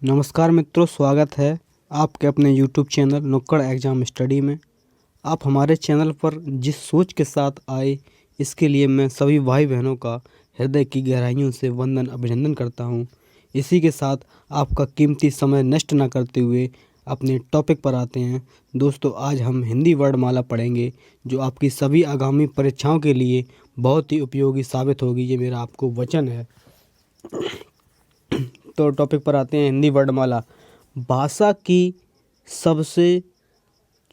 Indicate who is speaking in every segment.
Speaker 1: नमस्कार मित्रों, स्वागत है आपके अपने YouTube चैनल नुक्कड़ एग्ज़ाम स्टडी में। आप हमारे चैनल पर जिस सोच के साथ आए, इसके लिए मैं सभी भाई बहनों का हृदय की गहराइयों से वंदन अभिनंदन करता हूं। इसी के साथ आपका कीमती समय नष्ट न करते हुए अपने टॉपिक पर आते हैं। दोस्तों, आज हम हिंदी वर्णमाला पढ़ेंगे, जो आपकी सभी आगामी परीक्षाओं के लिए बहुत ही उपयोगी साबित होगी, ये मेरा आपको वचन है। तो टॉपिक पर आते हैं, हिंदी वर्णमाला। भाषा की सबसे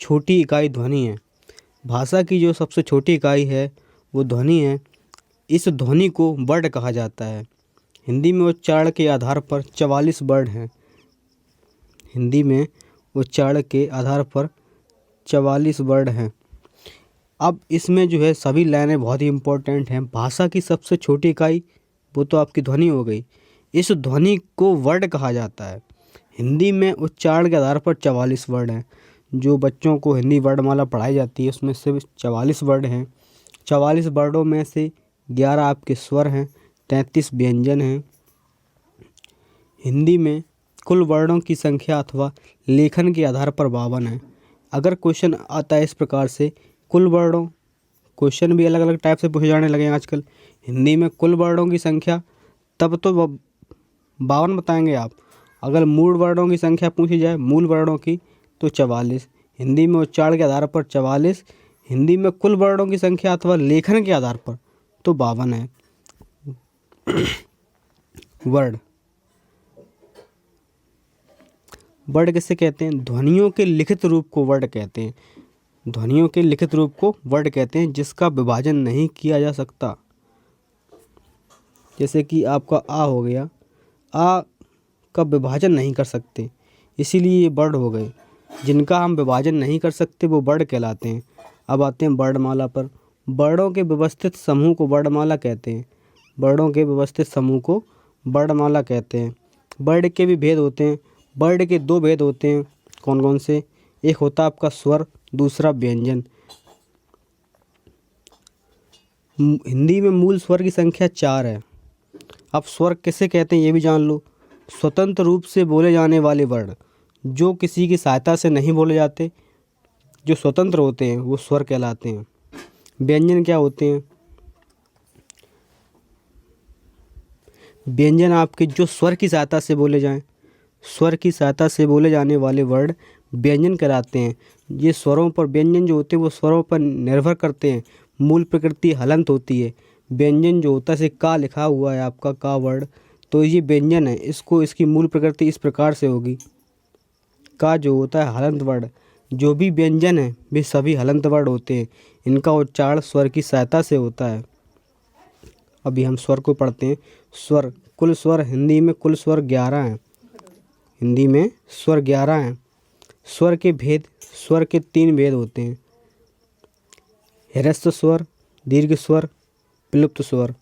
Speaker 1: छोटी इकाई ध्वनि है। भाषा की जो सबसे छोटी इकाई है वो ध्वनि है। इस ध्वनि को वर्ण कहा जाता है। हिंदी में उच्चारण के आधार पर 44 वर्ण हैं। हिंदी में उच्चारण के आधार पर 44 वर्ण हैं। अब इसमें जो है सभी लाइनें बहुत ही इम्पोर्टेंट हैं। भाषा की सबसे छोटी इकाई वो तो आपकी ध्वनि हो गई। इस ध्वनि को वर्ण कहा जाता है। हिंदी में उच्चारण के आधार पर 44 वर्ण हैं। जो बच्चों को हिंदी वर्णमाला पढ़ाई जाती है उसमें सिर्फ 44 वर्ण हैं। 44 वर्णों में से 11 आपके स्वर हैं, 33 व्यंजन हैं। हिंदी में कुल वर्णों की संख्या अथवा लेखन के आधार पर 52 है। अगर क्वेश्चन आता है इस प्रकार से, कुल वर्णों, क्वेश्चन भी अलग अलग टाइप से पूछे जाने लगे हैं आजकल। हिंदी में कुल वर्णों की संख्या, तब तो 52 बताएंगे आप। अगर मूल वर्णों की संख्या पूछी जाए, मूल वर्णों की, तो 44। हिंदी में उच्चारण के आधार पर 44। हिंदी में कुल वर्णों की संख्या अथवा लेखन के आधार पर तो 52 है। वर्ण, वर्ण किसे कहते हैं? ध्वनियों के लिखित रूप को वर्ण कहते हैं। ध्वनियों के लिखित रूप को वर्ण कहते हैं, जिसका विभाजन नहीं किया जा सकता। जैसे कि आपका आ हो गया, आ का विभाजन नहीं कर सकते, इसीलिए ये वर्ण हो गए। जिनका हम विभाजन नहीं कर सकते वो वर्ण कहलाते हैं। अब आते हैं वर्णमाला पर। वर्णों के व्यवस्थित समूह को वर्णमाला कहते हैं। वर्णों के व्यवस्थित समूह को वर्णमाला कहते हैं। वर्ण के भी भेद होते हैं। वर्ण के 2 भेद होते हैं। कौन कौन से? एक होता है आपका स्वर, दूसरा व्यंजन। हिंदी में मूल स्वर की संख्या 4 है। अब स्वर किसे कहते हैं ये भी जान लो। स्वतंत्र रूप से बोले जाने वाले वर्ण, जो किसी की सहायता से नहीं बोले जाते, जो स्वतंत्र होते हैं, वो स्वर कहलाते हैं। व्यंजन क्या होते हैं? व्यंजन आपके जो स्वर की सहायता से बोले जाएं, स्वर की सहायता से बोले जाने वाले वर्ण व्यंजन कहलाते हैं। ये स्वरों पर, व्यंजन जो होते हैं वो स्वरों पर निर्भर करते हैं। मूल प्रकृति हलंत होती है। व्यंजन जो होता है, जैसे का लिखा हुआ है आपका का वर्ण, तो ये व्यंजन है। इसको, इसकी मूल प्रकृति इस प्रकार से होगी। का जो होता है हलंत वर्ण, जो भी व्यंजन है वे सभी हलंत वर्ण होते हैं। इनका उच्चारण स्वर की सहायता से होता है। अभी हम स्वर को पढ़ते हैं। स्वर, कुल स्वर, हिंदी में कुल स्वर 11 हैं। हिंदी में स्वर 11 हैं। स्वर के भेद, स्वर के 3 भेद होते हैं। ह्रस्व स्वर, दीर्घ स्वर, प्लुप्त स्वर।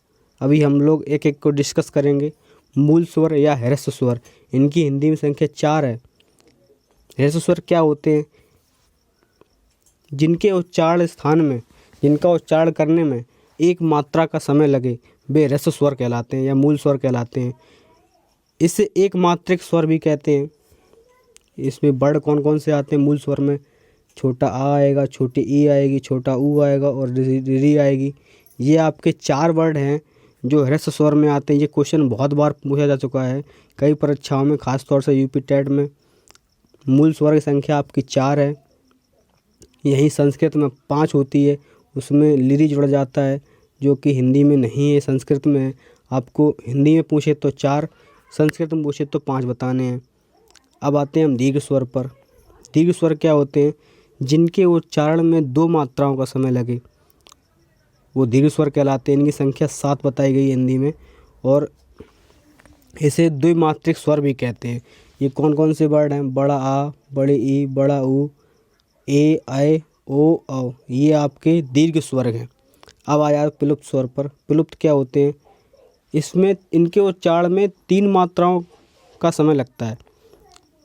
Speaker 1: अभी हम लोग एक एक को डिस्कस करेंगे। मूल स्वर या ह्रस्व स्वर, इनकी हिंदी में संख्या 4 है। ह्रस्व स्वर क्या होते हैं? जिनके उच्चारण स्थान में, जिनका उच्चारण करने में एक मात्रा का समय लगे, वे ह्रस्व स्वर कहलाते हैं या मूल स्वर कहलाते हैं। इसे एक मात्रिक स्वर भी कहते हैं। इसमें वर्ण कौन कौन से आते हैं मूल स्वर में? छोटा आ आएगा, छोटी ई आएगी, छोटा ऊ आएगा और री आएगी। ये आपके 4 वर्ण हैं जो ह्रस्व स्वर में आते हैं। ये क्वेश्चन बहुत बार पूछा जा चुका है कई परीक्षाओं में, खासतौर से यूपी टेट में। मूल स्वर की संख्या आपकी 4 है। यही संस्कृत में 5 होती है, उसमें लिरी जुड़ जाता है, जो कि हिंदी में नहीं है, संस्कृत में है। आपको हिंदी में पूछे तो 4, संस्कृत में पूछे तो 5 बताने हैं। अब आते हैं हम दीर्घ स्वर पर। दीर्घ स्वर क्या होते हैं? जिनके उच्चारण में 2 मात्राओं का समय लगे, वो दीर्घ स्वर कहलाते हैं। इनकी संख्या 7 बताई गई है हिंदी में, और इसे द्विमात्रिक स्वर भी कहते हैं। ये कौन कौन से वर्ड हैं? बड़ा आ, बड़ी ई, बड़ा ऊ, ए, ऐ, ओ, औ, ये आपके दीर्घ स्वर हैं। अब आ जाए प्लुप्त स्वर पर। प्लुप्त क्या होते हैं? इसमें, इनके उच्चारण में 3 मात्राओं का समय लगता है,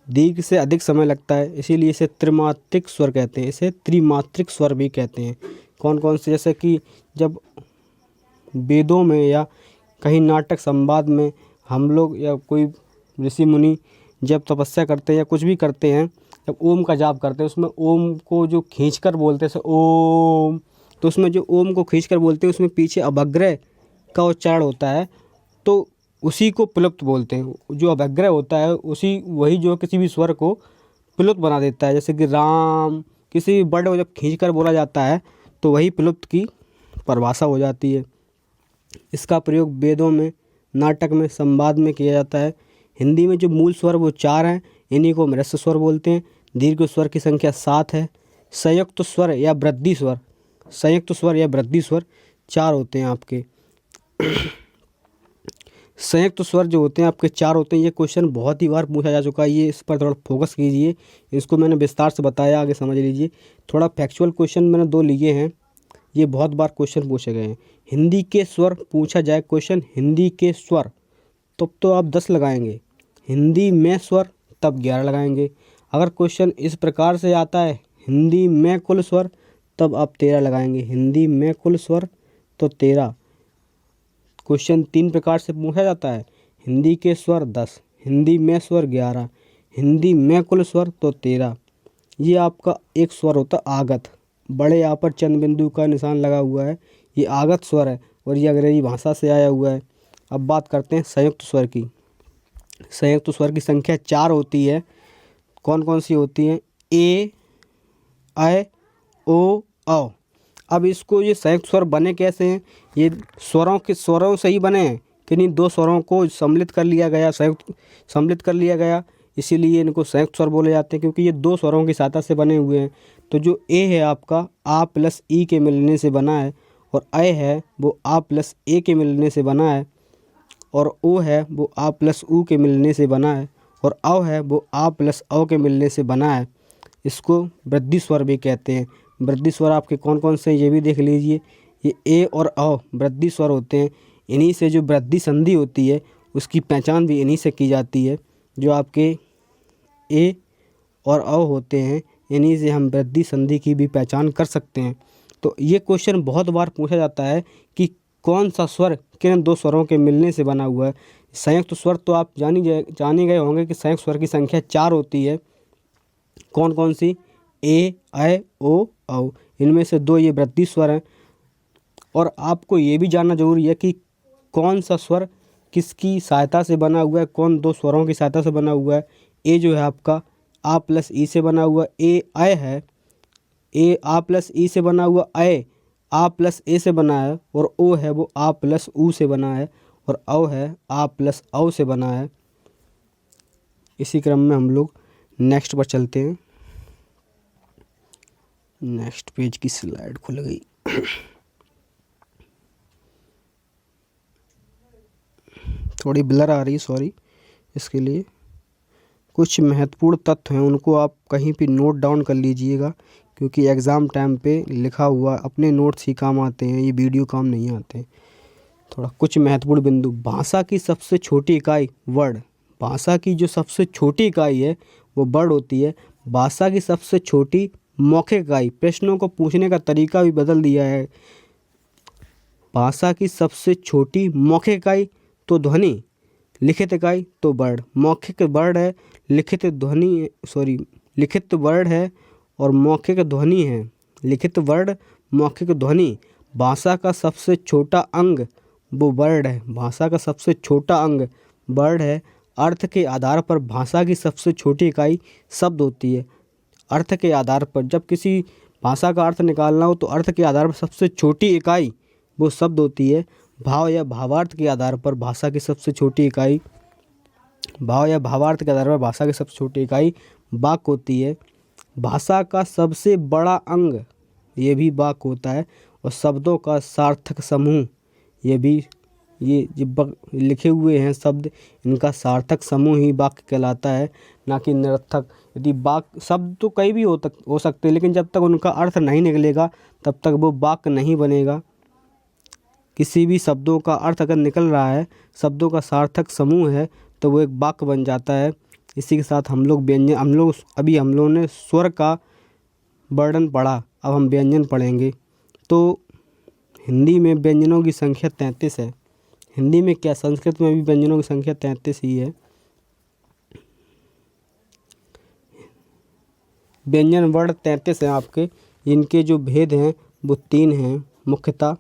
Speaker 1: दीर्घ से अधिक समय लगता है, इसीलिए इसे त्रिमात्रिक स्वर कहते हैं। इसे त्रिमात्रिक स्वर भी कहते हैं। कौन कौन से? जैसे कि जब वेदों में या कहीं नाटक संवाद में हम लोग या कोई ऋषि मुनि जब तपस्या करते हैं या कुछ भी करते हैं, जब ओम का जाप करते हैं, उसमें ओम को जो खींचकर बोलते हैं, जैसे ओम, तो उसमें जो ओम को खींचकर बोलते हैं उसमें पीछे अभग्रह का उच्चारण होता है, तो उसी को प्लुप्त बोलते हैं। जो अभग्रह होता है उसी वही जो किसी भी स्वर को प्लुप्त बना देता है। जैसे कि राम, किसी भी वर्ड को जब खींचकर बोला जाता है तो वही प्लुप्त की परिभाषा हो जाती है। इसका प्रयोग वेदों में, नाटक में, संवाद में किया जाता है। हिंदी में जो मूल स्वर वो 4 हैं, इन्हीं को हम ह्रस्व स्वर बोलते हैं। दीर्घ स्वर की संख्या 7 है। संयुक्त स्वर या वृद्धि स्वर, संयुक्त स्वर या वृद्धि स्वर 4 होते हैं आपके। संयुक्त स्वर जो होते हैं आपके 4 होते हैं। ये क्वेश्चन बहुत ही बार पूछा जा चुका है, ये इस पर थोड़ा फोकस कीजिए। इसको मैंने विस्तार से बताया, आगे समझ लीजिए। थोड़ा फैक्चुअल क्वेश्चन मैंने 2 लिए हैं, ये बहुत बार क्वेश्चन पूछे गए हैं। हिंदी के स्वर पूछा जाए क्वेश्चन, हिंदी के स्वर, तब तो आप 10 लगाएंगे। हिंदी में स्वर तब 11 लगाएंगे। अगर क्वेश्चन इस प्रकार से आता है, हिंदी में कुल स्वर, तब आप 13 लगाएंगे। हिंदी में कुल स्वर तो 13। क्वेश्चन 3 प्रकार से पूछा जाता है, हिंदी के स्वर 10, हिंदी में स्वर 11, हिंदी में कुल स्वर तो 13। ये आपका एक स्वर होता है आगत, बड़े यहाँ पर चंद्र बिंदु का निशान लगा हुआ है, ये आगत स्वर है और ये अंग्रेजी भाषा से आया हुआ है। अब बात करते हैं संयुक्त स्वर की। संयुक्त स्वर की संख्या 4 होती है। कौन कौन सी होती हैं? ए, ऐ, ओ, औ। अब इसको ये संयुक्त स्वर बने कैसे हैं? ये स्वरों से ही बने हैं, किन्हीं 2 स्वरों को सम्मिलित कर लिया गया, सम्मिलित कर लिया गया, इसीलिए इनको संयुक्त स्वर बोले जाते हैं, क्योंकि ये 2 स्वरों की सहायता से बने हुए हैं। तो जो ए है आपका आ प्लस ई के मिलने से बना है, और ऐ है वो आ प्लस ए के मिलने से बना है, और ओ है वो आ प्लस ऊ के मिलने से बना है, और औ है वो आ प्लस औ के मिलने से बना है। इसको वृद्धि स्वर भी कहते हैं। वृद्धि स्वर आपके कौन कौन से हैं ये भी देख लीजिए। ये ए और औ वृद्धि स्वर होते हैं। इन्हीं से जो वृद्धि संधि होती है उसकी पहचान भी इन्हीं से की जाती है। जो आपके ए और औ होते हैं, इन्हीं से हम वृद्धि संधि की भी पहचान कर सकते हैं। तो ये क्वेश्चन बहुत बार पूछा जाता है कि कौन सा स्वर किन 2 स्वरों के मिलने से बना हुआ है। संयुक्त स्वर तो आप जानी गए होंगे कि संयुक्त स्वर की संख्या 4 होती है। कौन कौन सी? ए, ऐ, ओ, औ। इनमें से 2 ये वृद्धि स्वर हैं। और आपको ये भी जानना जरूरी है कि कौन सा स्वर किसकी सहायता से बना हुआ है, कौन 2 स्वरों की सहायता से बना हुआ है। ए जो है आपका आ प्लस ई से बना हुआ, ए ऐ है, ए आ प्लस ई से बना हुआ, ऐ आ प्लस ए से बना है, और ओ है वो आ प्लस ऊ से बना है, और औ है आ प्लस औ से बना है। इसी क्रम में हम लोग नेक्स्ट पर चलते हैं। नेक्स्ट पेज की स्लाइड खुल गई। थोड़ी ब्लर आ रही है, सॉरी इसके लिए। कुछ महत्वपूर्ण तथ्य हैं, उनको आप कहीं भी नोट डाउन कर लीजिएगा, क्योंकि एग्ज़ाम टाइम पे लिखा हुआ अपने नोट्स ही काम आते हैं, ये वीडियो काम नहीं आते। थोड़ा कुछ महत्वपूर्ण बिंदु। भाषा की सबसे छोटी इकाई वर्ड। भाषा की जो सबसे छोटी इकाई है वो वर्ड होती है। भाषा की सबसे छोटी मौखिक इकाई, प्रश्नों को पूछने का तरीका भी बदल दिया है। भाषा की सबसे छोटी मौखिक इकाई तो ध्वनि, लिखित इकाई तो वर्ड। मौखिक वर्ड है, लिखित ध्वनि, सॉरी लिखित वर्ड है और मौखिक ध्वनि है। लिखित वर्ड, मौखिक ध्वनि। भाषा का सबसे छोटा अंग वो वर्ड है। भाषा का सबसे छोटा अंग वर्ड है। अर्थ के आधार पर भाषा की सबसे छोटी इकाई शब्द होती है। अर्थ के आधार पर, जब किसी भाषा का अर्थ निकालना हो तो अर्थ के आधार पर सबसे छोटी इकाई वो शब्द होती है। भाव या भावार्थ के आधार पर भाषा की सबसे छोटी इकाई, भाव या भावार्थ के आधार पर भाषा की सबसे छोटी इकाई वाक्य होती है। भाषा का सबसे बड़ा अंग ये भी वाक्य होता है, और शब्दों का सार्थक समूह ये भी, ये जो लिखे हुए हैं शब्द, इनका सार्थक समूह ही वाक्य कहलाता है, ना कि निरर्थक। यदि वाक्य, शब्द तो कई भी हो सकते हैं, लेकिन जब तक उनका अर्थ नहीं निकलेगा तब तक वो वाक्य नहीं बनेगा। किसी भी शब्दों का अर्थ अगर निकल रहा है, शब्दों का सार्थक समूह है, तो वो एक वाक्य बन जाता है। इसी के साथ हम लोग हम लोगों ने स्वर का वर्णन पढ़ा, अब हम व्यंजन पढ़ेंगे। तो हिंदी में व्यंजनों की संख्या 33 है। हिंदी में क्या, संस्कृत में भी व्यंजनों की संख्या 33 ही है। व्यंजन वर्ण 33 हैं आपके। इनके जो भेद हैं वो 3 हैं मुख्यतः।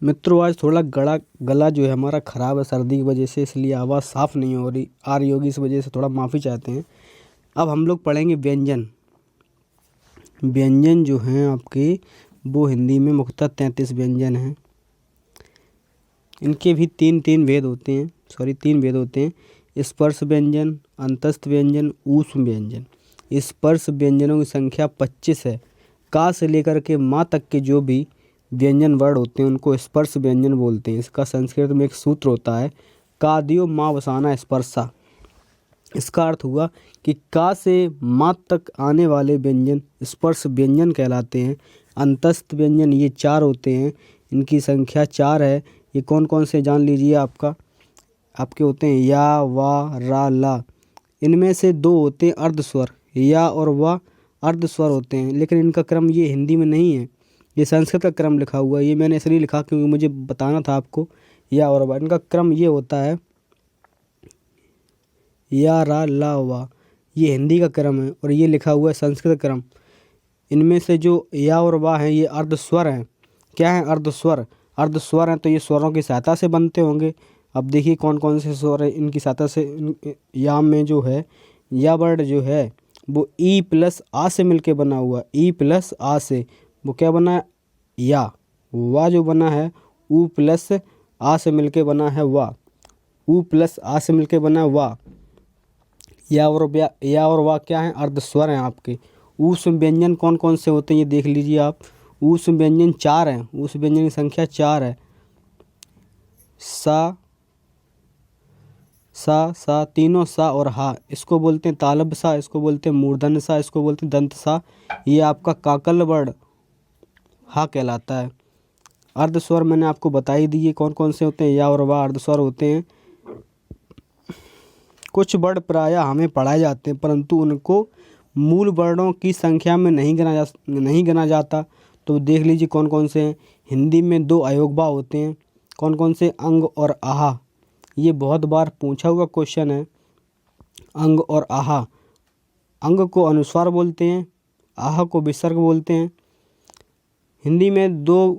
Speaker 1: मित्रों, आज थोड़ा गला जो है हमारा ख़राब है सर्दी की वजह से, इसलिए आवाज़ साफ़ नहीं हो रही होगी, इस वजह से थोड़ा माफ़ी चाहते हैं। अब हम लोग पढ़ेंगे व्यंजन। व्यंजन जो हैं आपके वो हिंदी में मुख्यतः 33 व्यंजन हैं। इनके भी तीन भेद होते हैं। स्पर्श व्यंजन, अंतस्थ व्यंजन, ऊष्म व्यंजन। स्पर्श व्यंजनों की संख्या 25 है। का से लेकर के माँ तक के जो भी व्यंजन वर्ण होते हैं उनको स्पर्श व्यंजन बोलते हैं। इसका संस्कृत में एक सूत्र होता है, कादियो माँ वसाना स्पर्शा। इसका अर्थ हुआ कि का से माँ तक आने वाले व्यंजन स्पर्श व्यंजन कहलाते हैं। अंतस्थ व्यंजन ये 4 होते हैं, इनकी संख्या 4 है। ये कौन कौन से जान लीजिए। आपके होते हैं या, वा, रा, ला। इनमें से 2 होते हैं अर्धस्वर, या और वा अर्धस्वर होते हैं, लेकिन इनका क्रम ये हिंदी में नहीं है, ये संस्कृत का क्रम लिखा हुआ है। ये मैंने इसलिए लिखा क्योंकि मुझे बताना था आपको या और वा। इनका क्रम ये होता है या, रा, ला, वा। ये हिंदी का क्रम है और ये लिखा हुआ है संस्कृत क्रम। इनमें से जो या और वा हैं ये अर्धस्वर हैं। क्या हैं? अर्धस्वर हैं, तो ये स्वरों की सहायता से बनते होंगे। अब देखिए कौन कौन से स्वर हैं इनकी सहायता से। या में जो है या वर्ण जो है वो ई प्लस आ से मिलके बना हुआ। ई प्लस आ से वो क्या बना है? या। वा जो बना है ऊ प्लस आ से मिलके बना है वा। ऊ प्लस आ से मिलके बना है वा। या और वा क्या है? अर्धस्वर हैं आपके। ऊष्म व्यंजन कौन कौन से होते हैं ये देख लीजिए आप। ऊष्म व्यंजन 4 हैं। ऊष्म व्यंजन की संख्या 4 है। सा, तीनों सा और हा। इसको बोलते हैं तालब सा, इसको बोलते हैं मूर्धन्य सा, इसको बोलते हैं दंत सा। ये आपका काकल वर्ण हा कहलाता है। अर्धस्वर मैंने आपको बता ही दिए कौन कौन से होते हैं। या और वा अर्धस्वर होते हैं। कुछ वर्ण प्रायः हमें पढ़ाए जाते हैं परंतु उनको मूल वर्णों की संख्या में नहीं गिना जाता। तो देख लीजिए कौन कौन से हैं। हिंदी में 2 अयोगबा होते हैं। कौन कौन से? अंग और आहा। ये बहुत बार पूछा हुआ क्वेश्चन है। अंग और आहा। अंग को अनुस्वार बोलते हैं, आहा को विसर्ग बोलते हैं। हिंदी में 2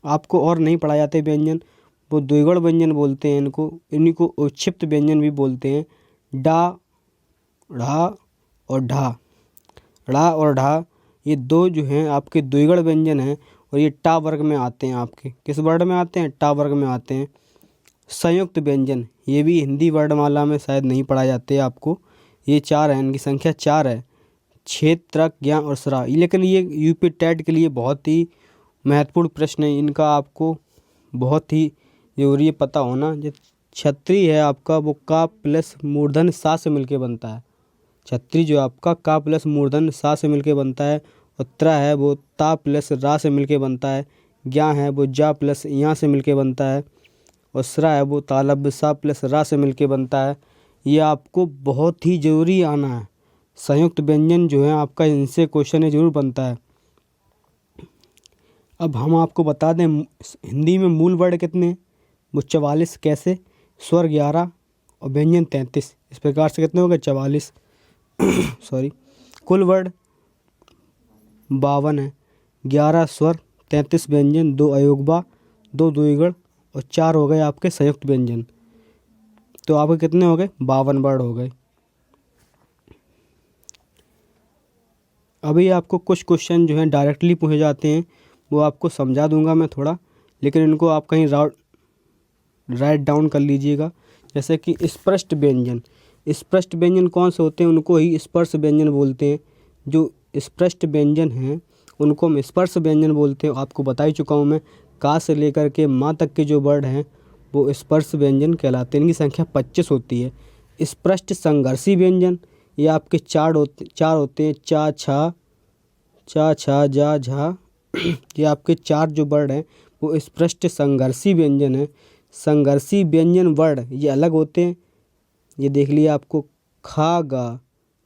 Speaker 1: आपको और नहीं पढ़ाए जाते व्यंजन, वो द्विगुण व्यंजन बोलते हैं इनको। इन्हीं को उक्षिप्त व्यंजन भी बोलते हैं। डा, ढ़ा और ढा। ढ़ा और ढा ये 2 जो हैं आपके द्विगुण व्यंजन हैं और ये टा वर्ग में आते हैं। आपके किस वर्ण में आते हैं? टा वर्ग में आते हैं। संयुक्त व्यंजन ये भी हिंदी वर्णमाला में शायद नहीं पढ़ाए जाते आपको। ये 4 हैं, इनकी संख्या 4 है। छेद, त्रक, ज्ञ और स्रा। लेकिन ये यूपी टेट के लिए बहुत ही महत्वपूर्ण प्रश्न है। इनका आपको बहुत ही जरूरी पता होना। जो छत्री है आपका वो का प्लस मूर्धन्य सा से मिलके बनता है। छत्री जो आपका का प्लस मूर्धन्य सा से मिलके बनता है। और त्रा है वो ता प्लस रा से मिलके बनता है। ज्ञा है वो जा प्लस यहाँ से मिलके बनता है। और स्रा है वो तालब सा प्लस रा से मिलके बनता है। ये आपको बहुत ही ज़रूरी आना है। संयुक्त व्यंजन जो है आपका इनसे क्वेश्चन ज़रूर बनता है। अब हम आपको बता दें हिंदी में मूल वर्ण कितने? वो 44। कैसे? स्वर 11 और व्यंजन 33। इस प्रकार से कितने हो गए? 44 सॉरी। कुल वर्ण 52 है। 11 स्वर, 33 व्यंजन, 2 अयोगबा, 2 द्विगुण और 4 हो गए आपके संयुक्त व्यंजन। तो आपके कितने हो गए? 52 वर्ण हो गए। अभी आपको कुछ क्वेश्चन जो हैं डायरेक्टली पूछे जाते हैं, वो आपको समझा दूंगा मैं थोड़ा, लेकिन इनको आप कहीं राइट डाउन कर लीजिएगा। जैसे कि स्पष्ट व्यंजन। स्पष्ट व्यंजन कौन से होते हैं? उनको ही स्पर्श व्यंजन बोलते हैं। जो स्पष्ट व्यंजन हैं उनको हम स्पर्श व्यंजन बोलते हैं। आपको बता ही चुका हूँ मैं। का से लेकर के माँ तक के जो वर्ण हैं वो स्पर्श व्यंजन कहलाते हैं। इनकी संख्या 25 होती है। स्पष्ट संघर्षी व्यंजन ये आपके 4 होते हैं। चा, छा, जा, झा। ये आपके 4 जो वर्ण हैं वो स्पष्ट संघर्षी व्यंजन है। संघर्षी व्यंजन वर्ण ये अलग होते हैं। ये देख लिया आपको खा, गा,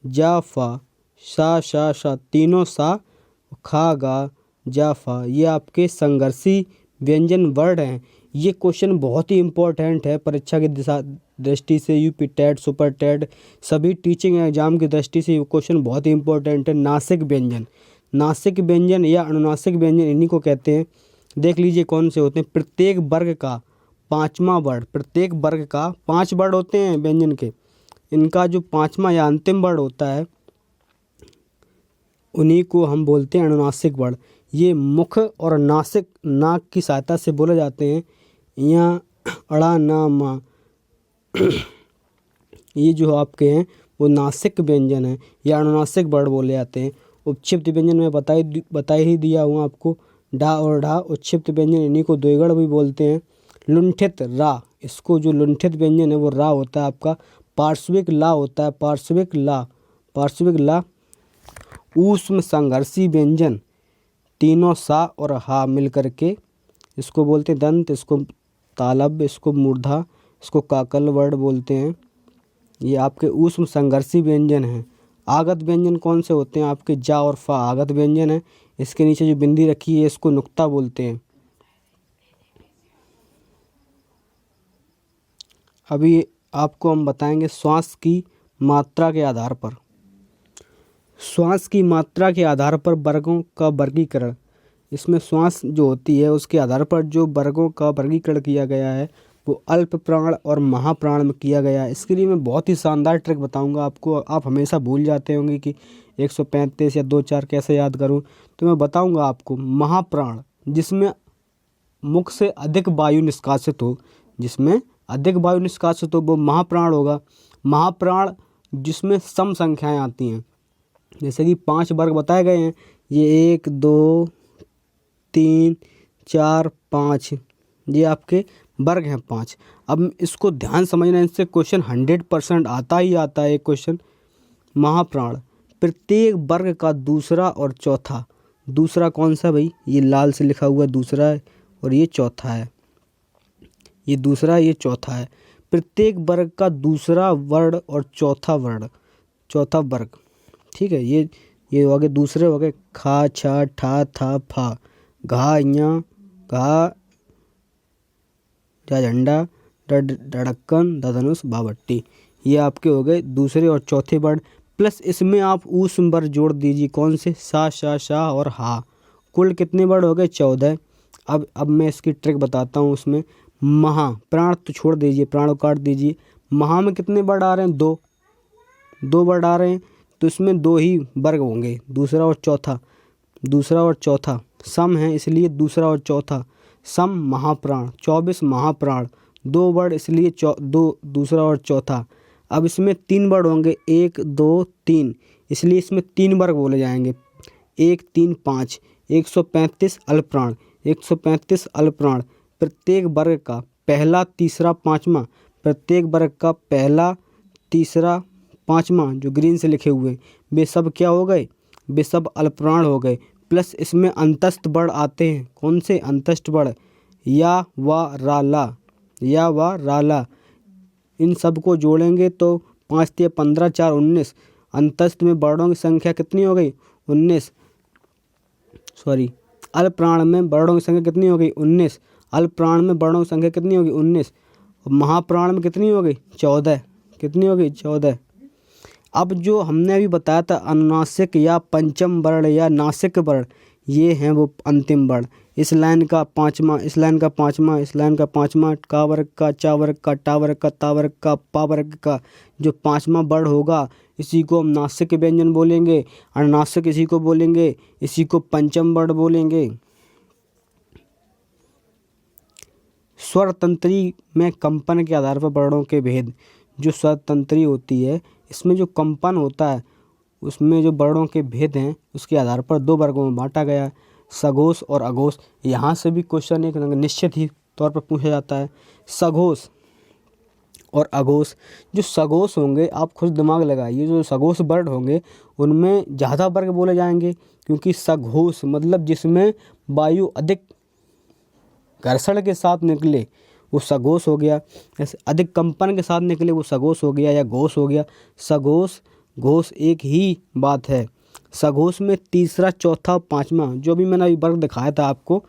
Speaker 1: जा, फा, शा, तीनों सा, खा, गा, जा, फा। ये आपके संघर्षी व्यंजन वर्ण हैं। ये क्वेश्चन बहुत ही इम्पोर्टेंट है परीक्षा की दिशा दृष्टि से, यूपी टेट, सुपर टेट, सभी टीचिंग एग्जाम की दृष्टि से ये क्वेश्चन बहुत ही इम्पोर्टेंट है। नासिक व्यंजन, नासिक व्यंजन या अनुनासिक व्यंजन इन्हीं को कहते हैं। देख लीजिए कौन से होते हैं। प्रत्येक वर्ग का पाँचवा वर्ण, प्रत्येक वर्ग का 5 वर्ण होते हैं व्यंजन के, इनका जो 5वां या अंतिम वर्ण होता है उन्हीं को हम बोलते हैं अनुनासिक वर्ण। ये मुख और नासिक, नाक की सहायता से बोले जाते हैं। यहाँ अड़ा ना मा ये जो आपके हैं वो नासिक व्यंजन है या अनुनासिक वर्ण बोले जाते हैं। उपक्षिप्त व्यंजन में बता ही दिया हूँ आपको, डा और ढा उपक्षिप्त व्यंजन, इन्हीं को द्विगुण भी बोलते हैं। लुंठित रा, इसको जो लुंठित व्यंजन है वो रा होता है आपका। पार्श्विक ला होता है, पार्श्विक ला, पार्श्विक ला। ऊष्म संघर्षी व्यंजन, तीनों सा और हा मिल करके इसको बोलते हैं दंत, इसको तालब, इसको मूर्धा, इसको काकल वर्ण बोलते हैं। ये आपके ऊष्म संघर्षी व्यंजन हैं। आगत व्यंजन कौन से होते हैं आपके, जा और फा आगत व्यंजन है। इसके नीचे जो बिंदी रखी है इसको नुक्ता बोलते हैं। अभी आपको हम बताएंगे श्वास की मात्रा के आधार पर, श्वास की मात्रा के आधार पर वर्गों का वर्गीकरण। इसमें श्वास जो होती है उसके आधार पर जो वर्गों का वर्गीकरण किया गया है वो अल्प प्राण और महाप्राण में किया गया है। इसके लिए मैं बहुत ही शानदार ट्रिक बताऊंगा आपको। आप हमेशा भूल जाते होंगे कि 135 या 2-4 कैसे याद करूं, तो मैं बताऊंगा आपको। महाप्राण जिसमें मुख से अधिक वायु निष्कासित हो, जिसमें अधिक वायु निष्कासित हो वो महाप्राण होगा। महाप्राण जिसमें सम संख्याएँ आती हैं, जैसे कि 5 वर्ग बताए गए हैं, ये 1 2 3 4 5, ये आपके वर्ग हैं 5। अब इसको ध्यान समझना, इससे क्वेश्चन 100% आता ही आता है। एक क्वेश्चन महाप्राण, प्रत्येक वर्ग का दूसरा और चौथा, दूसरा कौन सा भाई, ये लाल से लिखा हुआ दूसरा है और ये चौथा है, ये दूसरा ये चौथा है। प्रत्येक वर्ग का दूसरा वर्ण और चौथा वर्ण, चौथा वर्ग, ठीक है। ये हो गए दूसरे, हो गए खा छा ठा था फा, घा या घा, जा झंडा, ढड़क्कन, धनुष, बावट्टी, ये आपके हो गए दूसरे और चौथे वर्ण। प्लस इसमें आप ऊष्म वर्ण जोड़ दीजिए, कौन से, सा शा शाह और हा। कुल कितने वर्ण हो गए, 14। अब मैं इसकी ट्रिक बताता हूँ। उसमें महा, प्राण तो छोड़ दीजिए, प्राण को काट दीजिए। महा में कितने वर्ण आ रहे हैं, 2 वर्ण आ रहे हैं, तो इसमें 2 ही वर्ग होंगे, दूसरा और चौथा, दूसरा और चौथा सम है इसलिए दूसरा और चौथा सम महाप्राण। 24 महाप्राण, 2 वर्ण इसलिए 2 दूसरा और चौथा। अब इसमें 3 वर्ण होंगे, 1 2 3, इसलिए इसमें 3 वर्ग बोले जाएंगे, 1 3 5। 135 अल्पप्राण, 135 अल्पप्राण, प्रत्येक वर्ग का पहला तीसरा पाँचवा, प्रत्येक वर्ग का पहला तीसरा पाँचवा जो ग्रीन से लिखे हुए वे सब क्या हो गए, वे सब अल्पप्राण हो गए। प्लस इसमें अंतस्थ वर्ण आते हैं, कौन से, अंतस्थ वर्ण, या व राला, या व राला। इन सब को जोड़ेंगे तो 5 × 15 4 19। अंतस्थ में वर्णों की संख्या कितनी हो गई, 19। सॉरी, अल्पप्राण में वर्णों की संख्या कितनी हो गई, 19। अल्पप्राण में वर्णों की संख्या कितनी होगी, 19। महाप्राण में कितनी हो गई, 14। कितनी हो गई, 14। अब जो हमने अभी बताया था अनुनासिक या पंचम वर्ण या नासिक वर्ण, ये हैं वो अंतिम वर्ण। इस लाइन का पाँचवा, इस लाइन का पाँचवा, इस लाइन का पाँचवा, का वर्ग का, चा वर्ग का, टा वर्ग का, ता वर्ग का, पा वर्ग का जो पाँचवा वर्ण होगा इसी को हम नासिक व्यंजन बोलेंगे। अनुनासिक इसी को बोलेंगे, इसी को पंचम वर्ण बोलेंगे। स्वर तंत्री में कंपन के आधार पर वर्णों के भेद, जो स्वर तंत्री होती है इसमें जो कंपन होता है उसमें जो वर्णों के भेद हैं उसके आधार पर 2 वर्गों में बांटा गया है, सघोष और अघोष। यहाँ से भी क्वेश्चन एक निश्चित ही तौर पर पूछा जाता है, सघोष और अघोष। जो सघोष होंगे आप खुद दिमाग लगाइए, जो सघोष वर्ण होंगे उनमें ज़्यादा वर्ग बोले जाएंगे, क्योंकि सघोष मतलब जिसमें वायु अधिक घर्षण के साथ निकले वो सघोष हो गया, जैसे अधिक कंपन के साथ निकले वो सघोष हो गया या घोष हो गया। सघोष घोष एक ही बात है। सघोष में तीसरा चौथा पाँचवा जो भी मैंने अभी वर्ग दिखाया था आपको,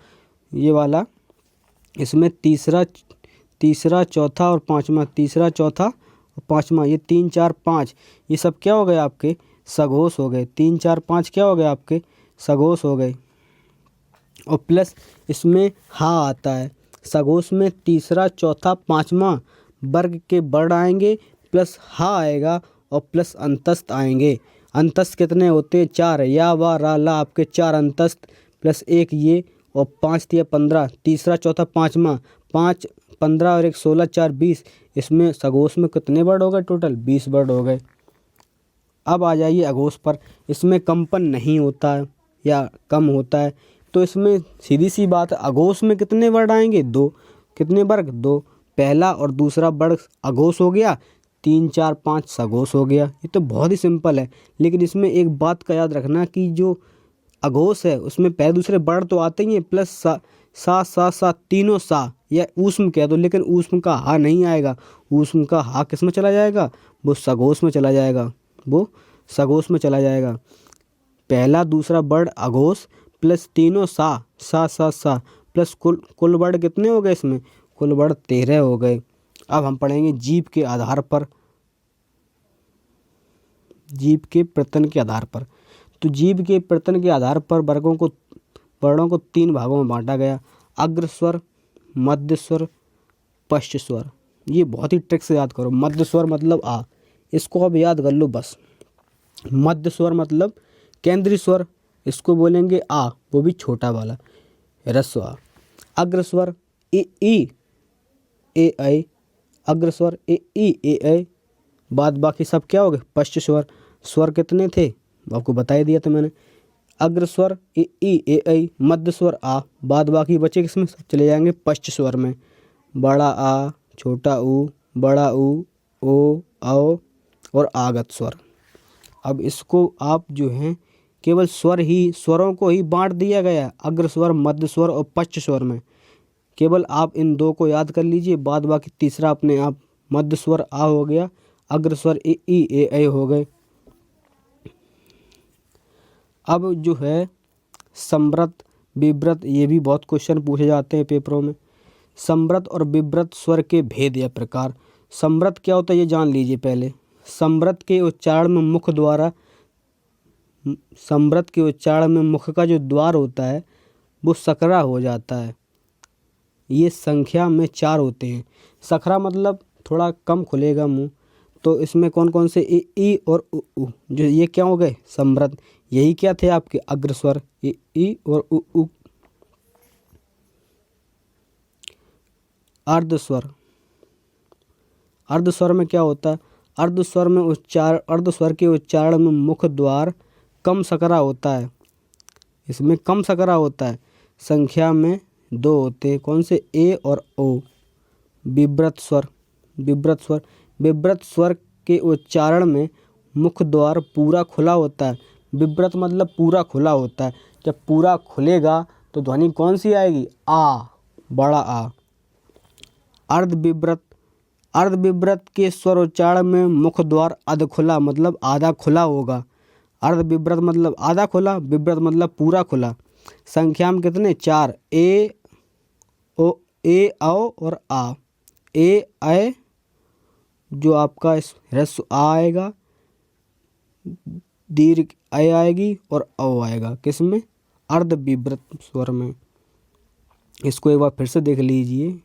Speaker 1: ये वाला इसमें तीसरा चौथा और पाँचवा, तीसरा चौथा और पाँचवा, ये 3 4 5 ये सब क्या हो गए आपके सघोष हो गए। 3 4 5 क्या हो गए आपके सघोष हो गए। और प्लस इसमें हा आता है। सघोष में तीसरा चौथा पाँचवा वर्ग के वर्ण आएंगे, प्लस हा आएगा और प्लस अंतस्थ आएंगे। अंतस्थ कितने होते हैं 4, या वा रा ला आपके 4 अंतस्थ, प्लस 1 ये, और 5 या 15, तीसरा चौथा पाँचवा, 5 15 और 1 16 4 20। इसमें सघोष में कितने वर्ड हो गए टोटल 20 वर्ड हो गए। अब आ जाइए अघोष पर। इसमें कंपन नहीं होता है या कम होता है, तो इसमें सीधी सी बात है अघोष में कितने वर्ड आएंगे 2। कितने वर्ग 2, पहला और दूसरा वर्ग अघोष हो गया, 3 4 5 सघोष हो गया। ये तो बहुत ही सिंपल है। लेकिन इसमें एक बात का याद रखना कि जो अघोष है उसमें पहले दूसरे वर्ण तो आते ही हैं, प्लस सा तीनों सा या ऊष्म कह दो, लेकिन ऊष्म का हा नहीं आएगा। ऊष्म का हा किस में चला जाएगा, वो सघोष में चला जाएगा, वो सघोष में चला जाएगा। पहला दूसरा वर्ण अघोष प्लस तीनों सा प्लस कुल वर्ण कितने हो गए इसमें, कुल वर्ण 13 हो गए। अब हम पढ़ेंगे जीव के आधार पर, जीव के प्रत्यन के आधार पर। तो जीव के प्रत्यन के आधार पर वर्णों को 3 भागों में बांटा गया, अग्र स्वर, मध्य स्वर, पश्च स्वर। ये बहुत ही ट्रिक से याद करो। मध्य स्वर मतलब आ, इसको अब याद कर लो बस। मध्य स्वर मतलब केंद्रीय स्वर, इसको बोलेंगे आ, वो भी छोटा वाला ह्रस्व आ। अग्र स्वर ए ई ए ऐ, अग्र स्वर ए ई ए ऐ। बाद बाकी सब क्या हो गए पश्च स्वर। स्वर कितने थे आपको बता ही दिया था मैंने। अग्र स्वर ए ई ए ऐ, मध्य स्वर आ, बाद बाकी बचे किसमें, सब चले जाएंगे पश्च स्वर में। बड़ा आ, छोटा ऊ, बड़ा ऊ, ओ, औ और आगत स्वर। अब इसको आप जो हैं केवल स्वरों को ही बांट दिया गया, अग्र स्वर, मध्य स्वर और पश्च स्वर में। केवल आप इन 2 को याद कर लीजिए, बाद बाकी तीसरा अपने आप मध्य स्वर आ हो गया, अग्र स्वर ए ई ए ऐ हो गए। अब जो है संवृत विव्रत, ये भी बहुत क्वेश्चन पूछे जाते हैं पेपरों में। संवृत और विव्रत स्वर के भेद या प्रकार। संवृत क्या होता है ये जान लीजिए पहले। संवृत के उच्चारण में मुख द्वारा, संवृत के उच्चारण में मुख का जो द्वार होता है वो सकरा हो जाता है। ये संख्या में 4 होते हैं। सकरा मतलब थोड़ा कम खुलेगा मुंह। तो इसमें कौन कौन से ए ई और उ उ, जो ये क्या हो गए संवृत। यही क्या थे आपके अग्र स्वर ए ई और उ उ। अर्ध स्वर, अर्ध स्वर में क्या होता है, अर्ध स्वर के उच्चारण में मुख द्वार कम सकरा होता है। इसमें कम सकरा होता है। संख्या में 2 होते हैं, कौन से ए और ओ। विव्रत स्वर, विव्रत स्वर के उच्चारण में मुख द्वार पूरा खुला होता है। विव्रत मतलब पूरा खुला होता है। जब पूरा खुलेगा तो ध्वनि कौन सी आएगी, आ, बड़ा आ। अर्ध विव्रत के स्वर उच्चारण में मुख द्वार अध खुला मतलब आधा खुला होगा। अर्ध विव्रत मतलब आधा खुला, विव्रत मतलब पूरा खुला। संख्या में कितने 4, ए ओ, ए औ और आ। ए ऐ जो आपका ह्रस्व आ आएगा, दीर्घ ऐ आएगी और औ आएगा किसमें, अर्ध विव्रत स्वर में। इसको एक बार फिर से देख लीजिए।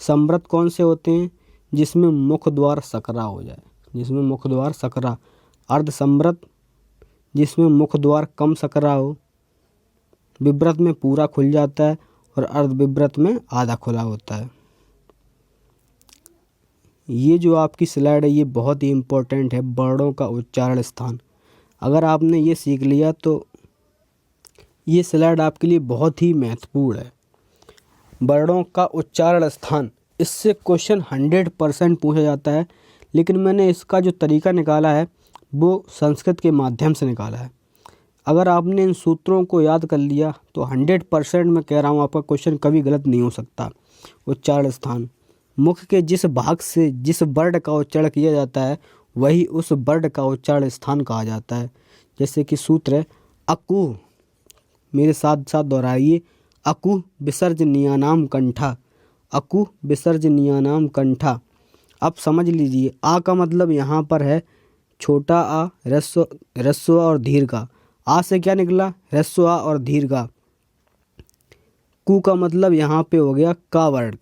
Speaker 1: संवृत कौन से होते हैं, जिसमें मुख द्वार सकरा हो जाए, जिसमें मुख द्वार सकरा। अर्ध संवृत जिसमें मुख द्वार कम सकरा हो। विव्रत में पूरा खुल जाता है और अर्ध विव्रत में आधा खुला होता है। ये जो आपकी स्लाइड है ये बहुत ही इम्पोर्टेंट है, वर्णों का उच्चारण स्थान। अगर आपने ये सीख लिया तो ये स्लाइड आपके लिए बहुत ही महत्वपूर्ण है। वर्णों का उच्चारण स्थान, इससे क्वेश्चन 100% पूछा जाता है। लेकिन मैंने इसका जो तरीका निकाला है वो संस्कृत के माध्यम से निकाला है। अगर आपने इन सूत्रों को याद कर लिया तो 100% मैं कह रहा हूँ आपका क्वेश्चन कभी गलत नहीं हो सकता। उच्चारण स्थान, मुख के जिस भाग से जिस वर्ण का उच्चारण किया जाता है वही उस वर्ण का उच्चारण स्थान कहा जाता है। जैसे कि सूत्र है अकु, मेरे साथ साथ दोहराइए, अकु विसर्जनीयानाम कंठा, अकु विसर्जनीयानाम कंठा। अब समझ लीजिए, आ का मतलब यहाँ पर है छोटा आ, ह्रस्व और दीर्घ आ। आ से क्या निकला? ह्रस्व आ और दीर्घ आ। कु का मतलब यहाँ पे हो गया का वर्ग,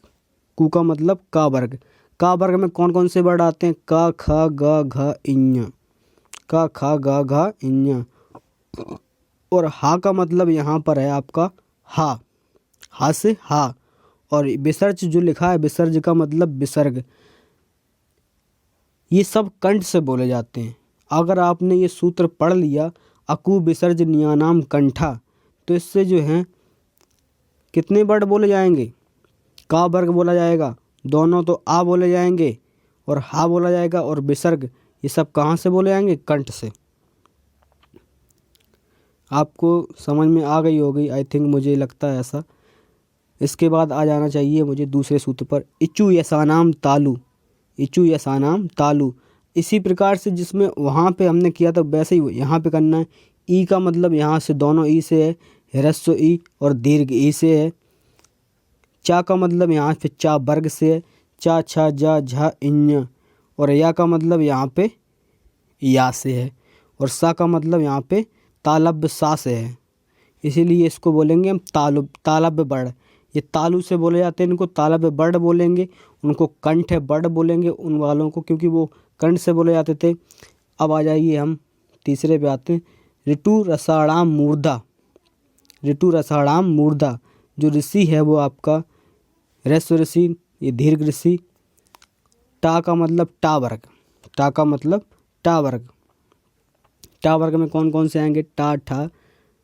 Speaker 1: कु का मतलब का वर्ग। का वर्ग में कौन कौन से वर्ड आते हैं? का, ख, ग, घ, इञ, का, ख, ग, घ, इञ। और हा का मतलब यहाँ पर है आपका हा, हा से हा। और विसर्ज जो लिखा है, विसर्ज का मतलब विसर्ग। ये सब कंठ से बोले जाते हैं। अगर आपने ये सूत्र पढ़ लिया, अकु विसर्जनीयानाम कंठा, तो इससे जो है कितने वर्ड बोले जाएंगे? का वर्ग बोला जाएगा, दोनों तो आ बोले जाएंगे और हा बोला जाएगा, और विसर्ग ये सब कहाँ से बोले जाएंगे? कंठ से। आपको समझ में आ गई होगी आई थिंक, मुझे लगता है ऐसा। इसके बाद आ जाना चाहिए मुझे दूसरे सूत्र पर, इचु यसानाम तालु, इचु यसानाम तालु। इसी प्रकार से जिसमें वहाँ पे हमने किया था वैसे ही यहाँ पे करना है। ई का मतलब यहाँ से दोनों ई से है, ह्रस्व ई और दीर्घ ई से है। चा का मतलब यहाँ पे चा वर्ग से है, चा, छा, जा, झा, इञ। और या का मतलब यहाँ पे या से है। और सा का मतलब यहाँ पे तालब्य सा से है। इसीलिए इसको बोलेंगे हम तालब्य वर्ण। ये तालु से बोले जाते हैं, इनको तालब्य वर्ण बोलेंगे। उनको कंठ वर्ण बोलेंगे उन वालों को, क्योंकि वो कंठ से बोले जाते थे। अब आ जाइए हम तीसरे पे आते हैं, ऋतु रसाणाम मूर्धा, ऋतु रसाणाम मूर्धा। जो ऋषि है वो आपका ह्रस्व ऋषि, ये दीर्घ ऋषि। टा का मतलब टा वर्ग, टा का मतलब टा वर्ग। टा वर्ग में कौन कौन से आएंगे? टा, ठा,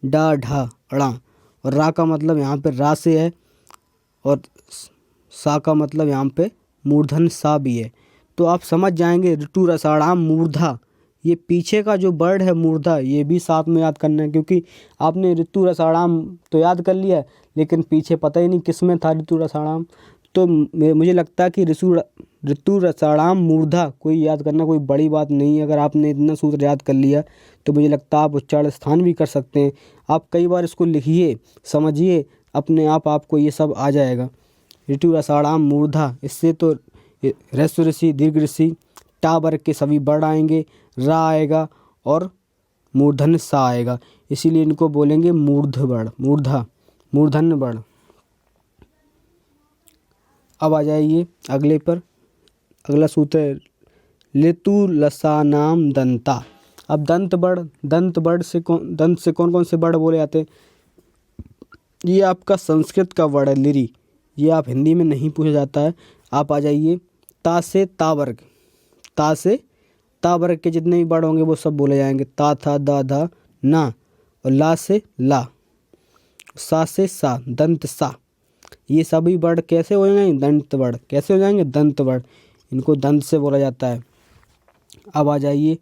Speaker 1: डा, ढा, अड़ा। और रा का मतलब यहाँ पे रा से है, और सा का मतलब यहाँ पे मूर्धन सा भी है। तो आप समझ जाएंगे ऋतु रसाणाम मूर्धा, ये पीछे का जो वर्ड है मूर्धा, ये भी साथ में याद करना है। क्योंकि आपने ऋतु रसाणाम तो याद कर लिया, लेकिन पीछे पता ही नहीं किस में था ऋतु रसाणाम। तो मुझे लगता है कि ऋतु रसाणाम मूर्धा कोई याद करना कोई बड़ी बात नहीं है। अगर आपने इतना सूत्र याद कर लिया तो मुझे लगता है आप उच्चारण स्थान भी कर सकते हैं। आप कई बार इसको लिखिए, समझिए, अपने आप आपको ये सब आ जाएगा। ऋतु रसाणाम मूर्धा, इससे तो ह्रस्व ऋषि, दीर्घ ऋषि, टा वर्ग के सभी वर्ण आएंगे, रा आएगा और मूर्धन सा आएगा। इसीलिए इनको बोलेंगे मूर्ध वर्ण, मूर्धा, मूर्धन्य वर्ण। अब आ जाइए अगले पर, अगला सूत्र है लितु लसानाम दंता। अब दंत वर्ण से दंत से कौन कौन से वर्ण बोले जाते हैं? ये आपका संस्कृत का वर्ण है लिरी, ये आप हिंदी में नहीं पूछा जाता है। आप आ जाइए ता से ता वर्ग, ता से ता वर्ग के जितने भी वर्ण होंगे वो सब बोले जाएंगे। ता, था, दा, धा, ना। और ला से ला, सा से सा, दंत सा। ये सभी वर्ण कैसे हो जाएंगे? दंत वर्ण। कैसे हो जाएंगे? दंत वर्ण। इनको दंत से बोला जाता है। अब आ जाइए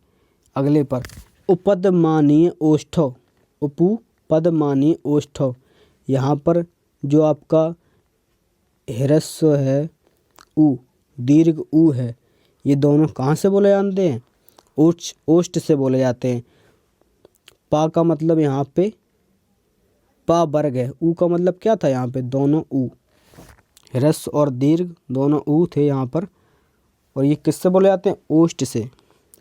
Speaker 1: अगले पर, उपदमानीय ओष्ठव, उपपदमानीय ओष्ठव। यहाँ पर जो आपका ह्रस्व है उ, दीर्घ उ है, ये दोनों कहाँ से बोले जाते हैं? ओष्ठ से बोले जाते हैं। पा का मतलब यहाँ पे पा वर्ग है, ऊ का मतलब क्या था? यहाँ पे दोनों ऊ, ह्रस्व और दीर्घ दोनों ऊ थे यहाँ पर। और ये किससे बोले जाते हैं? ओष्ठ से।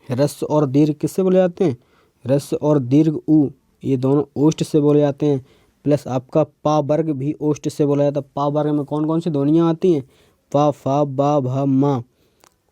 Speaker 1: ह्रस्व और दीर्घ किससे बोले जाते हैं? ह्रस्व और दीर्घ ऊ, ये दोनों ओष्ठ से बोले जाते हैं। प्लस आपका पा वर्ग भी ओष्ठ से बोला जाता है। पा वर्ग में कौन कौन सी ध्वनियाँ आती हैं? पा, फा, बा, भा, मा।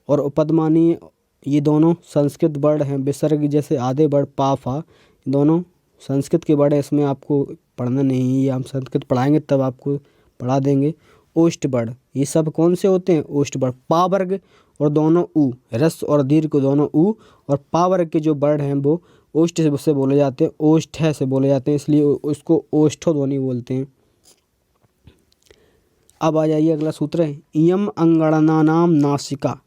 Speaker 1: और उपदमानीय, ये दोनों संस्कृत वर्ण हैं। विसर्ग जैसे आधे वर्ण पा, फा, दोनों संस्कृत के वर्ण हैं। इसमें आपको पढ़ना नहीं है, ये हम संस्कृत पढ़ाएंगे तब आपको पढ़ा देंगे। ओष्ठ वर्ण, ये सब कौन से होते हैं? ओष्ठ वर्ण। पा वर्ग और दोनों ऊ, ह्रस्व और दीर्घ को दोनों ऊ, और पा वर्ग के जो वर्ण हैं वो ओष्ठ से बोले जाते हैं, ओष्ठ से बोले जाते हैं, इसलिए उसको ओष्ठो ध्वनि बोलते हैं। अब आ जाइए अगला सूत्र है, यम अंगणनानाम नासिका,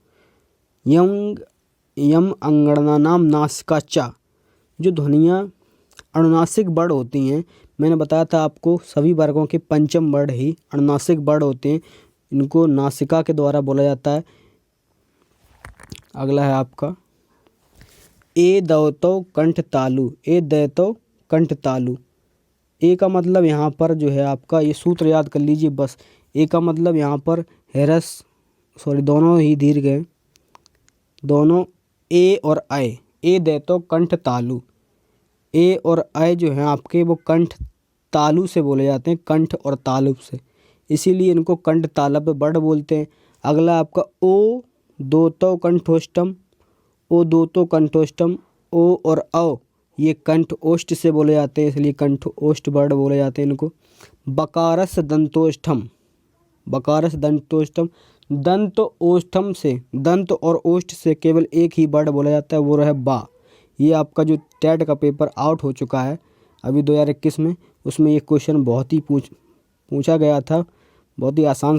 Speaker 1: यम अंगणनानाम नासिका चा। जो ध्वनियाँ अनुनासिक वर्ण होती हैं, मैंने बताया था आपको सभी वर्गों के पंचम वर्ण ही अनुनासिक वर्ण होते हैं, इनको नासिका के द्वारा बोला जाता है। अगला है आपका ए दौतो कंठ तालु, ए दैतो कंठ तालु। ए का मतलब यहाँ पर जो है आपका, ये सूत्र याद कर लीजिए बस। ए का मतलब यहाँ पर हेरस, सॉरी दोनों ही दीर्घ हैं, दोनों ए और आय। ए दे तो कंठ तालु, ए और आय जो हैं आपके वो कंठ तालु से बोले जाते हैं, कंठ और तालुब से, इसीलिए इनको कंठ तालब बड़ बोलते हैं। अगला आपका ओ दो तो कंठोष्टम, ओ दो तो कंठोष्टम, ओ और औ ये कंठ ओष्ठ से बोले जाते हैं, इसलिए कंठ ओष्ठ बड़ बोले जाते हैं इनको। बकारस दंतोष्ठम, बकारस दंतोष्ठम, दंत ओष्ठम से, दंत और ओष्ठ से केवल एक ही वर्ड बोला जाता है, वो रहे बा। ये आपका जो टेट का पेपर आउट हो चुका है अभी 2021 में, उसमें ये क्वेश्चन बहुत ही पूछा गया था, बहुत ही आसान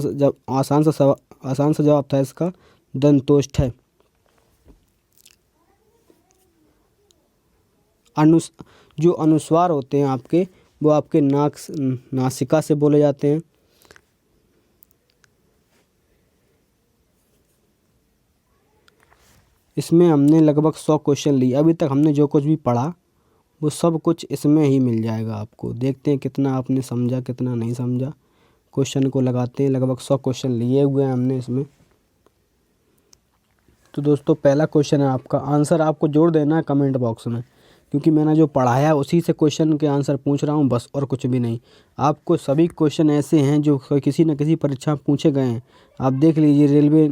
Speaker 1: सा जवाब था इसका, दंतोष्ठ है। जो अनुस्वार होते हैं आपके, वो आपके नासिका से बोले जाते हैं। इसमें हमने लगभग 100 क्वेश्चन लिए, अभी तक हमने जो कुछ भी पढ़ा वो सब कुछ इसमें ही मिल जाएगा आपको। देखते हैं कितना आपने समझा कितना नहीं समझा, क्वेश्चन को लगाते हैं। लगभग 100 क्वेश्चन लिए हुए हैं हमने इसमें। तो दोस्तों पहला क्वेश्चन है आपका, आंसर आपको जोड़ देना है कमेंट बॉक्स में, क्योंकि मैंने जो पढ़ाया उसी से क्वेश्चन के आंसर पूछ रहा हूँ बस, और कुछ भी नहीं। आपको सभी क्वेश्चन ऐसे हैं जो किसी न किसी परीक्षा में पूछे गए हैं। आप देख लीजिए, रेलवे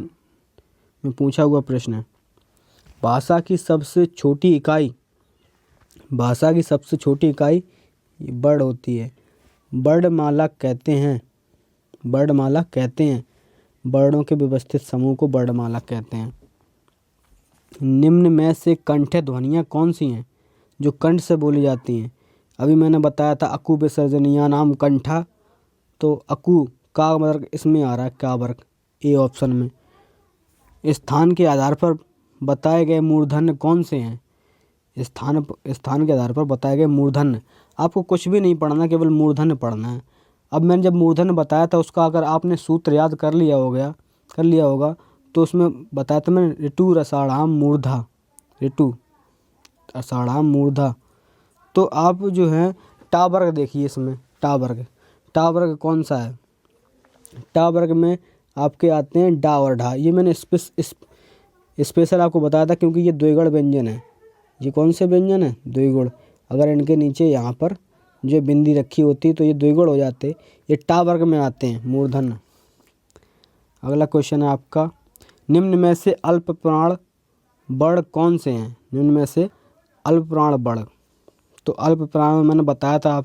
Speaker 1: में पूछा हुआ प्रश्न है, भाषा की सबसे छोटी इकाई, भाषा की सबसे छोटी इकाई वर्ड होती है, वर्णमाला कहते हैं, वर्णमाला कहते हैं, वर्णों के व्यवस्थित समूह को वर्णमाला कहते हैं। निम्न में से कंठ ध्वनियाँ कौन सी हैं जो कंठ से बोली जाती हैं? अभी मैंने बताया था अकु विसर्जनीया नाम कंठा, तो अकु का वर्ग इसमें आ रहा है, का वर्ग ए ऑप्शन में। स्थान के आधार पर बताए गए मूर्धन्य कौन से हैं? स्थान के आधार पर बताए गए मूर्धन्य, आपको कुछ भी नहीं पढ़ना, केवल मूर्धन्य पढ़ना है। अब मैंने जब मूर्धन्य बताया था उसका अगर आपने सूत्र याद कर लिया होगा तो उसमें बताया था मैंने, ऋतु रसाढ़ाम मूर्धा, ऋतु रसाढ़ाम मूर्धा। तो आप जो है टा वर्ग देखिए, इसमें टा वर्ग कौन सा है? टा वर्ग में आपके आते हैं डा और ढा। ये मैंने स्पेशल आपको बताया था क्योंकि ये द्विगुण व्यंजन है। ये कौन से व्यंजन है? द्विगुण। अगर इनके नीचे यहाँ पर जो बिंदी रखी होती तो ये द्विगुण हो जाते, ये टा वर्ग में आते हैं मूर्धन्य। अगला क्वेश्चन है आपका, निम्न में से अल्प प्राण बड़ कौन से हैं? निम्न में से अल्प प्राण बड़, तो अल्प प्राण में मैंने बताया था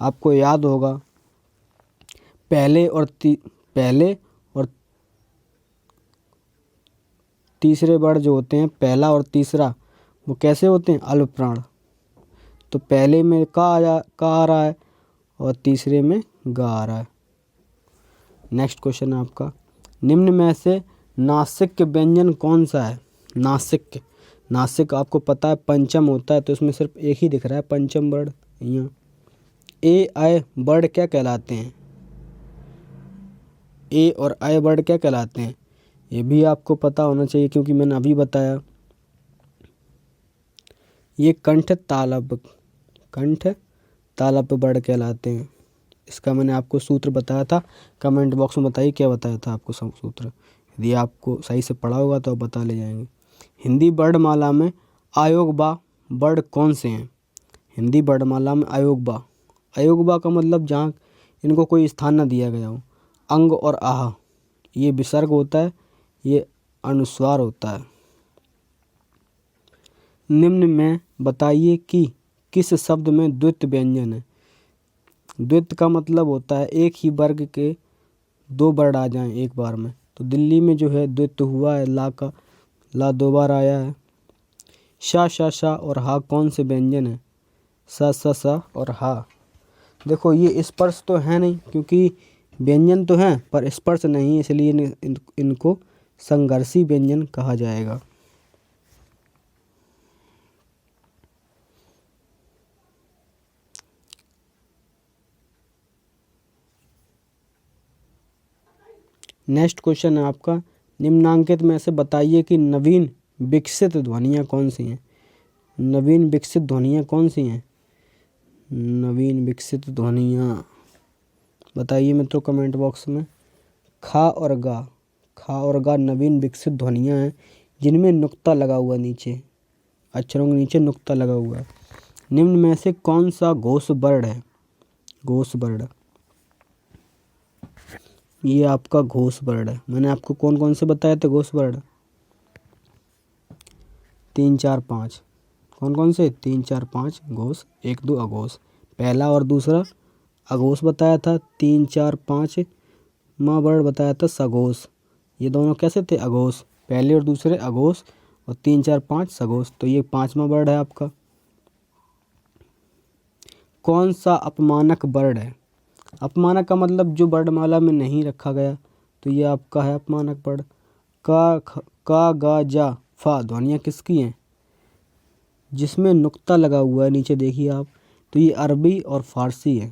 Speaker 1: आपको याद होगा, पहले और तीसरे बड़ जो होते हैं, पहला और तीसरा, वो कैसे होते हैं? अल्प प्राण। तो पहले में का आ रहा है और तीसरे में गा आ रहा है। नेक्स्ट क्वेश्चन है आपका, निम्न में से नासिक व्यंजन कौन सा है? नासिक आपको पता है पंचम होता है, तो इसमें सिर्फ एक ही दिख रहा है पंचम वर्ड यहाँ। ए आय वर्ड क्या कहलाते हैं? ए और आय वर्ड क्या कहलाते हैं? ये भी आपको पता होना चाहिए क्योंकि मैंने अभी बताया। ये कंठ तालब वर्ड कहलाते हैं। इसका मैंने आपको सूत्र बताया था, कमेंट बॉक्स में बताइए क्या बताया था आपको सूत्र। यदि आपको सही से पढ़ा होगा तो आप बता ले जाएंगे। हिंदी वर्णमाला में अयोग्य वर्ड कौन से हैं? हिंदी वर्णमाला में अयोग्य का मतलब जहाँ इनको कोई स्थान न दिया गया हो। अंग और आह ये विसर्ग होता है, ये अनुस्वार होता है। निम्न में बताइए कि किस शब्द में द्वित्व व्यंजन है? द्वित्व का मतलब होता है एक ही वर्ग के दो वर्ड आ जाएं एक बार में। तो दिल्ली में जो है द्वित्व हुआ है, ला 2 बार आया है। शा और हा कौन से व्यंजन है? सा और हा। देखो ये स्पर्श तो है नहीं, क्योंकि व्यंजन तो हैं पर स्पर्श नहीं, इसलिए इनको संघर्षी व्यंजन कहा जाएगा। नेक्स्ट क्वेश्चन है आपका, निम्नांकित में से बताइए कि नवीन विकसित ध्वनियाँ कौन सी हैं? नवीन विकसित ध्वनियाँ कौन सी हैं? नवीन विकसित ध्वनियाँ बताइए मित्रों कमेंट बॉक्स में। खा और गा नवीन विकसित ध्वनियाँ हैं जिनमें नुक्ता लगा हुआ नीचे, अक्षरों के नीचे नुक्ता लगा हुआ है। निम्न में से कौन सा घोष वर्ण है? घोष वर्ण, ये आपका घोष वर्ण है। मैंने आपको कौन कौन से बताए थे घोष वर्ण? 3 4 5। कौन कौन से? 3 4 5 घोष, 1 2 अघोष। पहला और दूसरा अघोष बताया था। 3 4 5 माँ वर्ण बताया था सघोष। ये दोनों कैसे थे? अघोष। पहले और दूसरे अघोष और 3 4 5 सघोष। तो ये 5वां वर्ण है आपका। कौन सा अपमानक वर्ण है? अपमानक का मतलब जो वर्णमाला में नहीं रखा गया, तो ये आपका है अपमानक वर्ण। का गा जा फा ध्वनियाँ किसकी हैं? जिसमें नुक्ता लगा हुआ है नीचे देखिए आप, तो ये अरबी और फारसी है।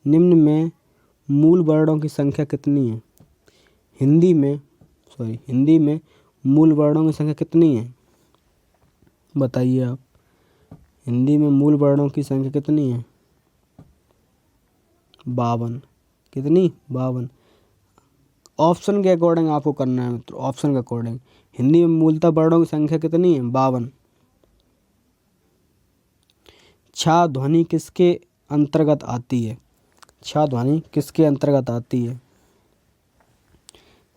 Speaker 1: निम्न में मूल वर्णों की संख्या कितनी है? हिंदी में मूल वर्णों की संख्या कितनी है? बताइए आप। हिंदी में मूल वर्णों की संख्या कितनी है? 52। कितनी? 52। ऑप्शन के अकॉर्डिंग आपको करना है मित्रों, ऑप्शन के अकॉर्डिंग। हिंदी में मूलतः वर्णों की संख्या कितनी है? 52। छा ध्वनि किसके अंतर्गत आती है? छा ध्वनि किसके अंतर्गत आती है?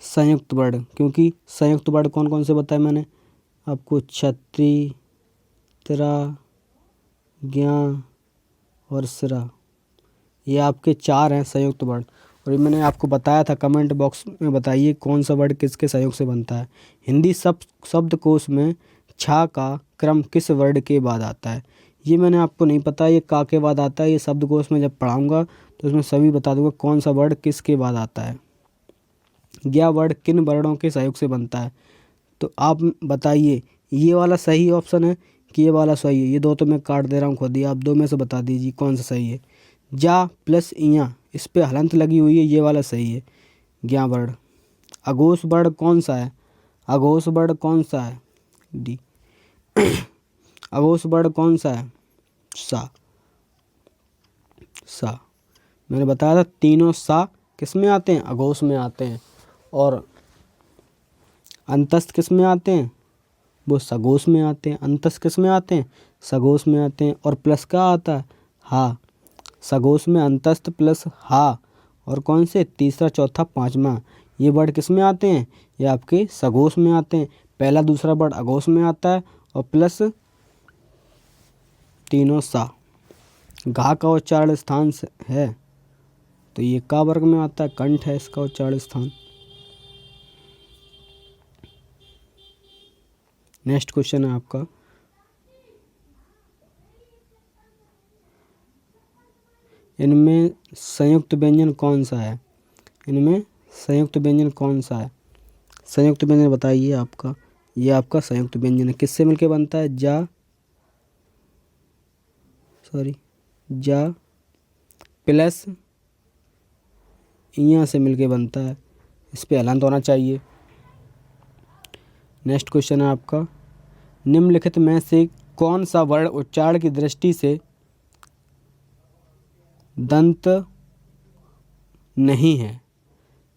Speaker 1: संयुक्त वर्ण, क्योंकि संयुक्त वर्ण कौन कौन से बताए मैंने आपको? छत्री, त्रा, ज्ञा और सिरा। ये आपके 4 हैं संयुक्त वर्ण। और ये मैंने आपको बताया था, कमेंट बॉक्स में बताइए कौन सा वर्ण किसके सहयोग से बनता है। हिंदी शब्दकोश में छा का क्रम किस वर्ण के बाद आता है? ये मैंने आपको नहीं पता, ये का के बाद आता है। ये शब्दकोश में जब पढ़ाऊंगा तो उसमें सभी बता दूंगा कौन सा वर्ण किसके बाद आता है। ज्ञा वर्ण किन वर्णों के सहयोग से बनता है? तो आप बताइए, ये वाला सही ऑप्शन है कि ये वाला सही है? ये दो तो मैं काट दे रहा हूँ खुद ही, आप दो में से बता दीजिए कौन सा सही है। जा प्लस इया, इस पे हलंत लगी हुई है, ये वाला सही है ज्ञा वर्ण। अघोष वर्ण कौन सा है? अघोष वर्ण कौन सा है? डी। अघोष वर्ण कौन सा है? सा। सा मैंने बताया था, तीनों सा किस में आते हैं? अघोष में आते हैं। और अंतस्थ किस में आते हैं? वो सघोष में आते हैं। अंतस्थ किस में आते हैं? सघोष में आते हैं। और प्लस का आता है? हा। सघोष में अंतस्थ प्लस हा। और कौन से? तीसरा, चौथा, पांचवा, ये वर्ड किस में आते हैं? ये आपके सघोष में आते हैं। पहला दूसरा वर्ड अघोष में आता है और प्लस तीनों सा। घा का उच्चारण स्थान है तो ये का वर्ग में आता है, कंठ है इसका उच्चारण स्थान। नेक्स्ट क्वेश्चन है आपका, इनमें संयुक्त व्यंजन कौन सा है? इनमें संयुक्त व्यंजन कौन सा है? संयुक्त व्यंजन बताइए आपका। ये आपका संयुक्त व्यंजन है, किससे मिलके बनता है? जा प्लस इया से मिलके बनता है। इस पे हलंत होना चाहिए। नेक्स्ट क्वेश्चन है आपका, निम्नलिखित में से कौन सा वर्ण उच्चारण की दृष्टि से दंत नहीं है?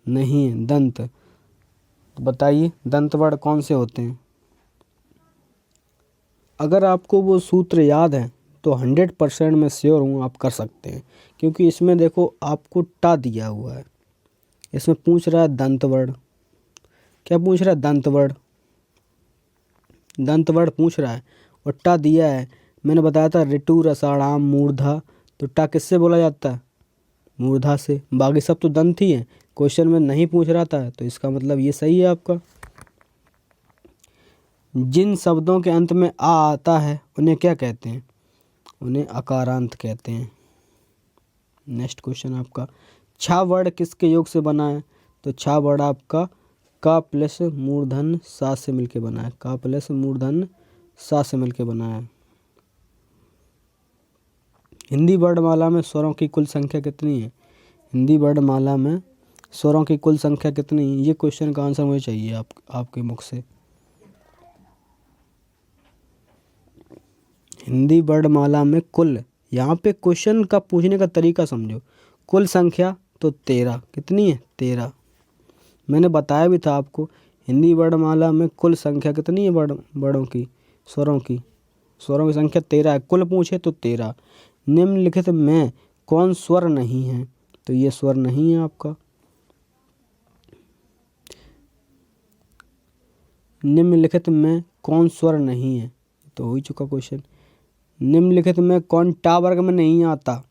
Speaker 1: नहीं है दंत, तो बताइए दंत वर्ण कौन से होते हैं? अगर आपको वो सूत्र याद है तो 100% मैं श्योर हूँ आप कर सकते हैं, क्योंकि इसमें देखो आपको टा दिया हुआ है। इसमें पूछ रहा है दंत वर्ण। क्या पूछ रहा है? दंत वर्ण। दंत वर्ण पूछ रहा है और टा दिया है। मैंने बताया था ऋतु, रसाणाम, मूर्धा, तो टा किससे बोला जाता है? मूर्धा से। बाकी सब तो दंत ही है। क्वेश्चन में नहीं पूछ रहा था तो इसका मतलब ये सही है आपका। जिन शब्दों के अंत में आ आता है उन्हें क्या कहते हैं? उन्हें अकारांत कहते हैं। नेक्स्ट क्वेश्चन आपका, छा वर्ण किसके योग से बना है? तो छा वर्ण आपका का प्लस मूर्धन सा से मिलके बना है। का प्लस मूर्धन सा से मिलके बना है। हिंदी वर्णमाला में स्वरों की कुल संख्या कितनी है? हिंदी वर्णमाला में स्वरों की कुल संख्या कितनी है? ये क्वेश्चन का आंसर मुझे चाहिए आपके मुख से। हिंदी वर्णमाला में कुल, यहाँ पे क्वेश्चन का पूछने का तरीका समझो। कुल संख्या तो 13, कितनी है 13। मैंने बताया भी था आपको हिंदी वर्णमाला में कुल संख्या कितनी है वर्णों की, स्वरों की संख्या 13 है। कुल पूछे तो 13। निम्नलिखित में कौन स्वर नहीं है, तो ये स्वर नहीं है आपका। निम्नलिखित में कौन स्वर नहीं है, तो हो ही चुका क्वेश्चन। निम्नलिखित में कौन टा वर्ग में नहीं आता,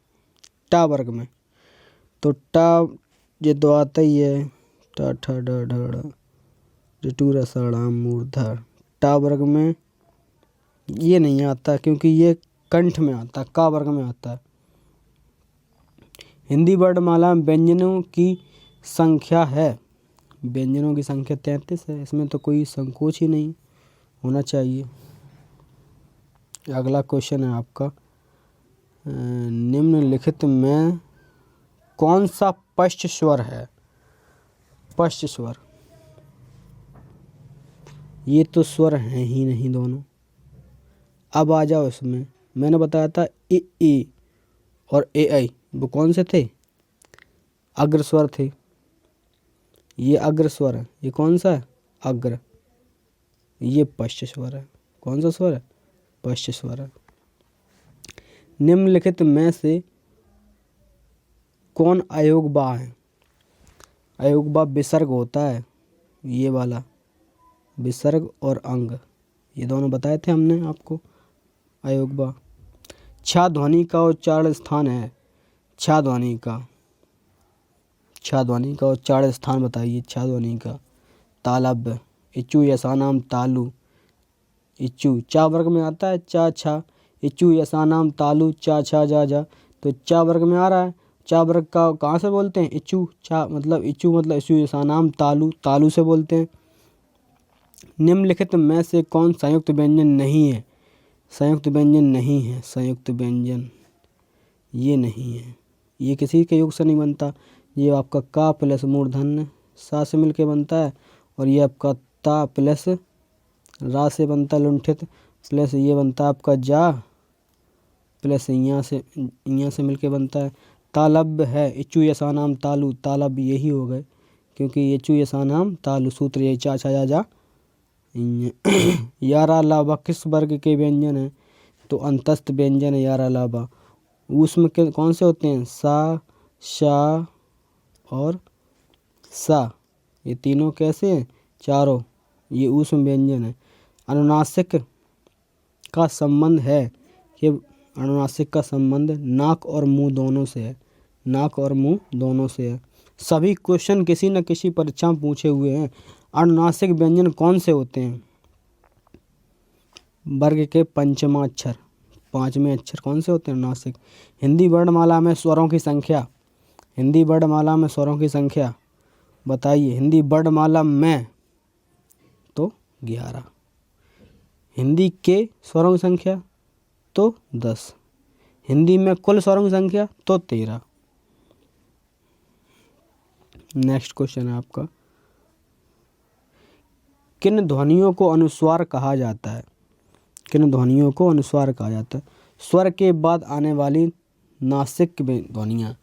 Speaker 1: टा वर्ग में, तो टा ये तो आता ही है, टा ठा डा ढा डा ऋतु रसाणाम मूर्धा, टा वर्ग में ये नहीं आता क्योंकि ये कंठ में आता, का वर्ग में आता है। हिंदी वर्णमाला में व्यंजनों की संख्या है, व्यंजनों की संख्या 33 है। इसमें तो कोई संकोच ही नहीं होना चाहिए। अगला क्वेश्चन है आपका, निम्नलिखित में कौन सा पश्च स्वर है, पश्च स्वर, ये तो स्वर हैं ही नहीं दोनों। अब आ जाओ इसमें, मैंने बताया था ई और ए आई वो कौन से थे, अग्र स्वर थे। ये अग्र स्वर है, ये कौन सा है अग्र, ये पश्च स्वर है। कौन सा स्वर है, पश्च स्वर है। निम्नलिखित में से कौन अयोगबा है, अयोगबा विसर्ग होता है, ये वाला विसर्ग और अंग, ये दोनों बताए थे हमने आपको। अयोगबा छा ध्वनि का उच्चारण स्थान है, छा ध्वनि का, छा ध्वनि का उच्चारण स्थान बताइए। छा ध्वनि का तालब्य, इच्चू यसानाम तालु, इच्चू चा वर्ग में आता है, चा छा, इच्चू यसानाम तालु, चा छा जा जा, तो चा वर्ग में आ रहा है। चा वर्ग का कहाँ से बोलते हैं, इच्चू, चा मतलब इच्चू मतलब इच्चू यसानाम तालु, तालु से बोलते हैं। निम्नलिखित में से कौन संयुक्त व्यंजन नहीं है, संयुक्त व्यंजन नहीं है, संयुक्त व्यंजन ये नहीं है, ये किसी के योग से नहीं बनता। ये आपका का प्लस मूर्धन्य सा से मिलके बनता है, और ये आपका ता प्लस रा से बनता है लुंठित, प्लस ये बनता है आपका जा प्लस यहाँ से मिलके बनता है। तालब्य है इच्चू यसानाम तालु, तालब्य यही हो गए क्योंकि इच्चू यसानाम तालु, सूत्र यही चा छा जा। यारा लाभा किस वर्ग के व्यंजन है, तो अंतस्थ व्यंजन है यारा लाभा। उसमें कौन से होते हैं, सा शा और सा, ये तीनों कैसे हैं, चारों, ये ऊष्म व्यंजन है। अनुनासिक का संबंध है, कि अनुनासिक का संबंध नाक और मुंह दोनों से है, नाक और मुंह दोनों से है। सभी क्वेश्चन किसी न किसी परीक्षा में पूछे हुए हैं। अनुनासिक व्यंजन कौन से होते हैं, वर्ग के पंचमाक्षर, पांचवें अक्षर कौन से होते हैं अनुनासिक। हिंदी वर्णमाला में स्वरों की संख्या, हिंदी वर्णमाला में स्वरों की संख्या बताइए। हिंदी वर्णमाला में तो 11, हिंदी के स्वरों की संख्या तो 10, हिंदी में कुल स्वरों की संख्या तो 13। नेक्स्ट क्वेश्चन है आपका, किन ध्वनियों को अनुस्वार कहा जाता है, किन ध्वनियों को अनुस्वार कहा जाता है। स्वर के बाद आने वाली नासिक ध्वनियाँ,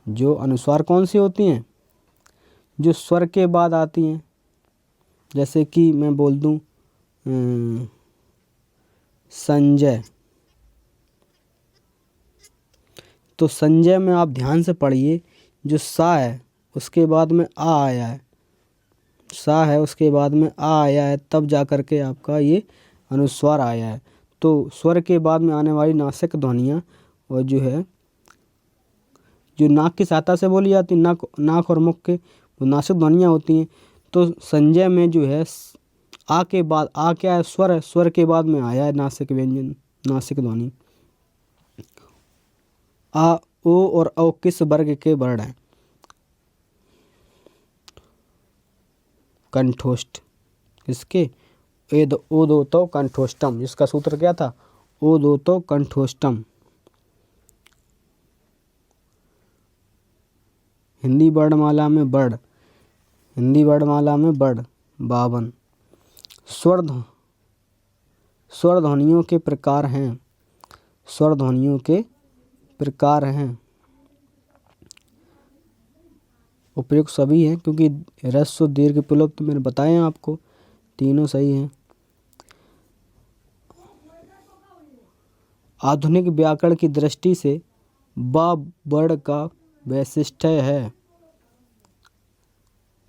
Speaker 1: जो अनुस्वार कौन सी होती हैं, जो स्वर के बाद आती हैं। जैसे कि मैं बोल दूं संजय, तो संजय में आप ध्यान से पढ़िए, जो सा है उसके बाद में आ आया है, सा है उसके बाद में आ आया है, तब जा कर के आपका ये अनुस्वार आया है। तो स्वर के बाद में आने वाली नासिक ध्वनियाँ और जो है जो नाक की सहायता से बोली जाती, नाक और मुख के वो नासिक ध्वनियाँ होती हैं। तो संजय में जो है आ के बाद, आ क्या है, स्वर है, स्वर के बाद में आया है नासिक व्यंजन, नासिक ध्वनि। आ ओ और औ किस वर्ग के वर्ण हैं, कंठोष्ठ, किसके, ओ दो तो कंठोष्टम, जिसका सूत्र क्या था, ओ दो तो कंठोष्टम। हिंदी वर्णमाला में वर्ण, हिंदी वर्णमाला में वर्ण 52। स्वर ध्वनियों के प्रकार हैं, स्वर ध्वनियों के प्रकार हैं? उपयुक्त सभी हैं, क्योंकि ह्रस्व दीर्घ विलोप तो मैंने बताए हैं आपको, तीनों सही हैं। आधुनिक व्याकरण की दृष्टि से ब वर्ण का वैशिष्ट्य है।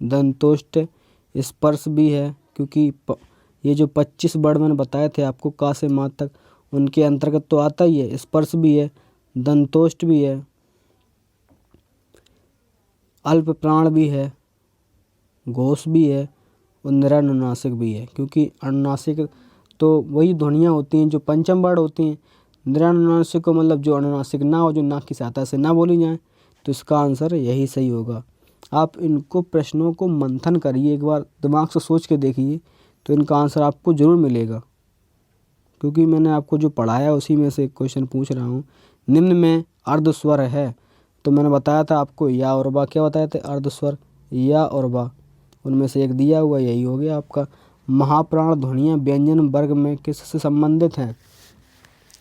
Speaker 1: दंतोष्ट स्पर्श भी है, क्योंकि ये जो 25 वर्ण मैंने बताए थे आपको का से माँ तक, उनके अंतर्गत तो आता ही है। स्पर्श भी है, दंतोष्ट भी है, अल्प प्राण भी है, घोष भी है और निरनुनासिक भी है। क्योंकि अनुनासिक तो वही ध्वनियाँ होती हैं जो पंचम वर्ण होती हैं। निरनुनासिक को मतलब जो अनुनासिक ना हो, जो नाक की सहायता से ना बोली जाए। तो इसका आंसर यही सही होगा। आप इनको प्रश्नों को मंथन करिए, एक बार दिमाग से सोच के देखिए, तो इनका आंसर आपको ज़रूर मिलेगा। क्योंकि मैंने आपको जो पढ़ाया उसी में से क्वेश्चन पूछ रहा हूँ। निम्न में अर्धस्वर है, तो मैंने बताया था आपको या और बा। क्या बताए थे? अर्धस्वर या और बा, उनमें से एक दिया हुआ, यही हो गया आपका। महाप्राण ध्वनियाँ व्यंजन वर्ग में किससे संबंधित हैं?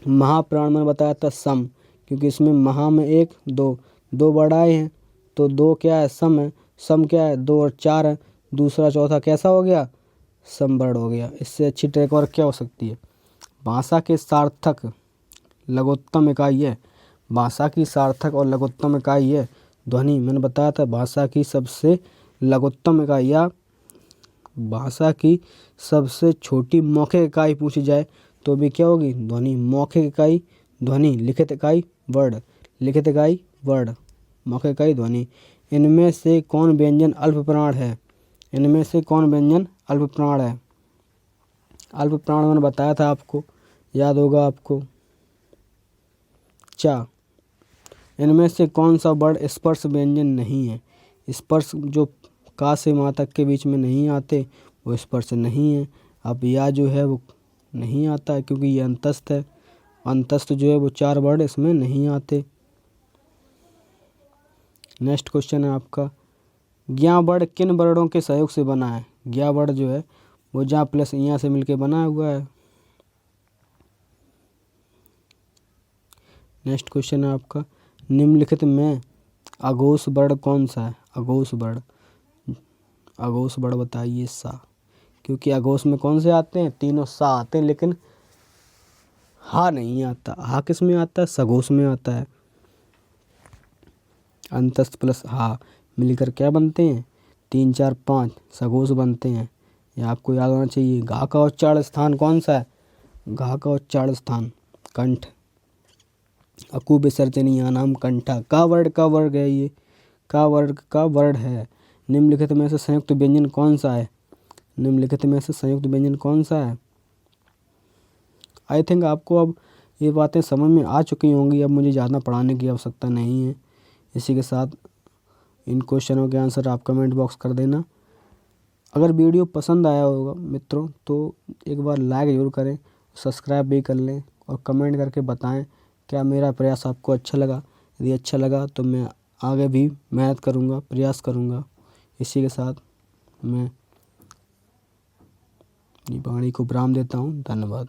Speaker 1: महाप्राण मैंने बताया था सम, क्योंकि इसमें महा में 1 2 वर्ड आए हैं, तो 2 क्या है? सम है। सम क्या है? 2 और 4 है। दूसरा चौथा कैसा हो गया? समवर्ड हो गया। इससे अच्छी ट्रैक और क्या हो सकती है? भाषा के सार्थक लघुत्तम इकाई है। भाषा की सार्थक और लघुत्तम इकाई है ध्वनि। मैंने बताया था भाषा की सबसे लघुत्तम इकाई या भाषा की सबसे छोटी मौखिक इकाई पूछी जाए तो भी क्या होगी? ध्वनि। मौखिक इकाई ध्वनि, लिखित इकाई वर्ड, लिखित इकाई वर्ड, मौखिक इकाई ध्वनि। इनमें से कौन व्यंजन अल्प प्राण है? इनमें से कौन व्यंजन अल्प प्राण है? अल्प प्राण मैंने बताया था आपको, याद होगा आपको, चा। इनमें से कौन सा वर्ड स्पर्श व्यंजन नहीं है? स्पर्श जो का से माँ तक के बीच में नहीं आते वो स्पर्श नहीं है। अब या जो है वो नहीं आता है, क्योंकि ये अंतस्थ है। अंतस्थ जो है वो 4 वर्ड इसमें नहीं आते। नेक्स्ट क्वेश्चन है आपका, ज्ञा वर्ड किन वर्डों के सहयोग से बना है? ज्ञा वर्ड जो है वो जा प्लस यहाँ से मिलके बना हुआ है। नेक्स्ट क्वेश्चन है आपका, निम्नलिखित में अघोष वर्ड कौन सा है? अघोष वर्ड, अघोष वर्ड बताइए। सा, क्योंकि अघोष में कौन से आते हैं? तीनों सा आते हैं, लेकिन हा नहीं आता। हा किस में आता है? सघोष में आता है। अंतस्थ प्लस हा मिलकर क्या बनते हैं? 3 4 5 सघोष बनते हैं। ये आपको याद होना चाहिए। घा का उच्चारण स्थान कौन सा है? घा का उच्चारण स्थान कंठ। अकु विसर्जनीय नाम कंठा। का वर्ड है ये, का वर्ग का वर्ड है। निम्नलिखित में से संयुक्त व्यंजन कौन सा है? निम्नलिखित में से संयुक्त व्यंजन कौन सा है? आई थिंक आपको अब ये बातें समझ में आ चुकी होंगी। अब मुझे ज़्यादा पढ़ाने की आवश्यकता नहीं है। इसी के साथ इन क्वेश्चनों के आंसर आप कमेंट बॉक्स कर देना। अगर वीडियो पसंद आया होगा मित्रों तो एक बार लाइक ज़रूर करें, सब्सक्राइब भी कर लें और कमेंट करके बताएं क्या मेरा प्रयास आपको अच्छा लगा। यदि अच्छा लगा तो मैं आगे भी मेहनत करूँगा, प्रयास करूँगा। इसी के साथ मैं अपनी वाणी को विराम देता हूँ। धन्यवाद।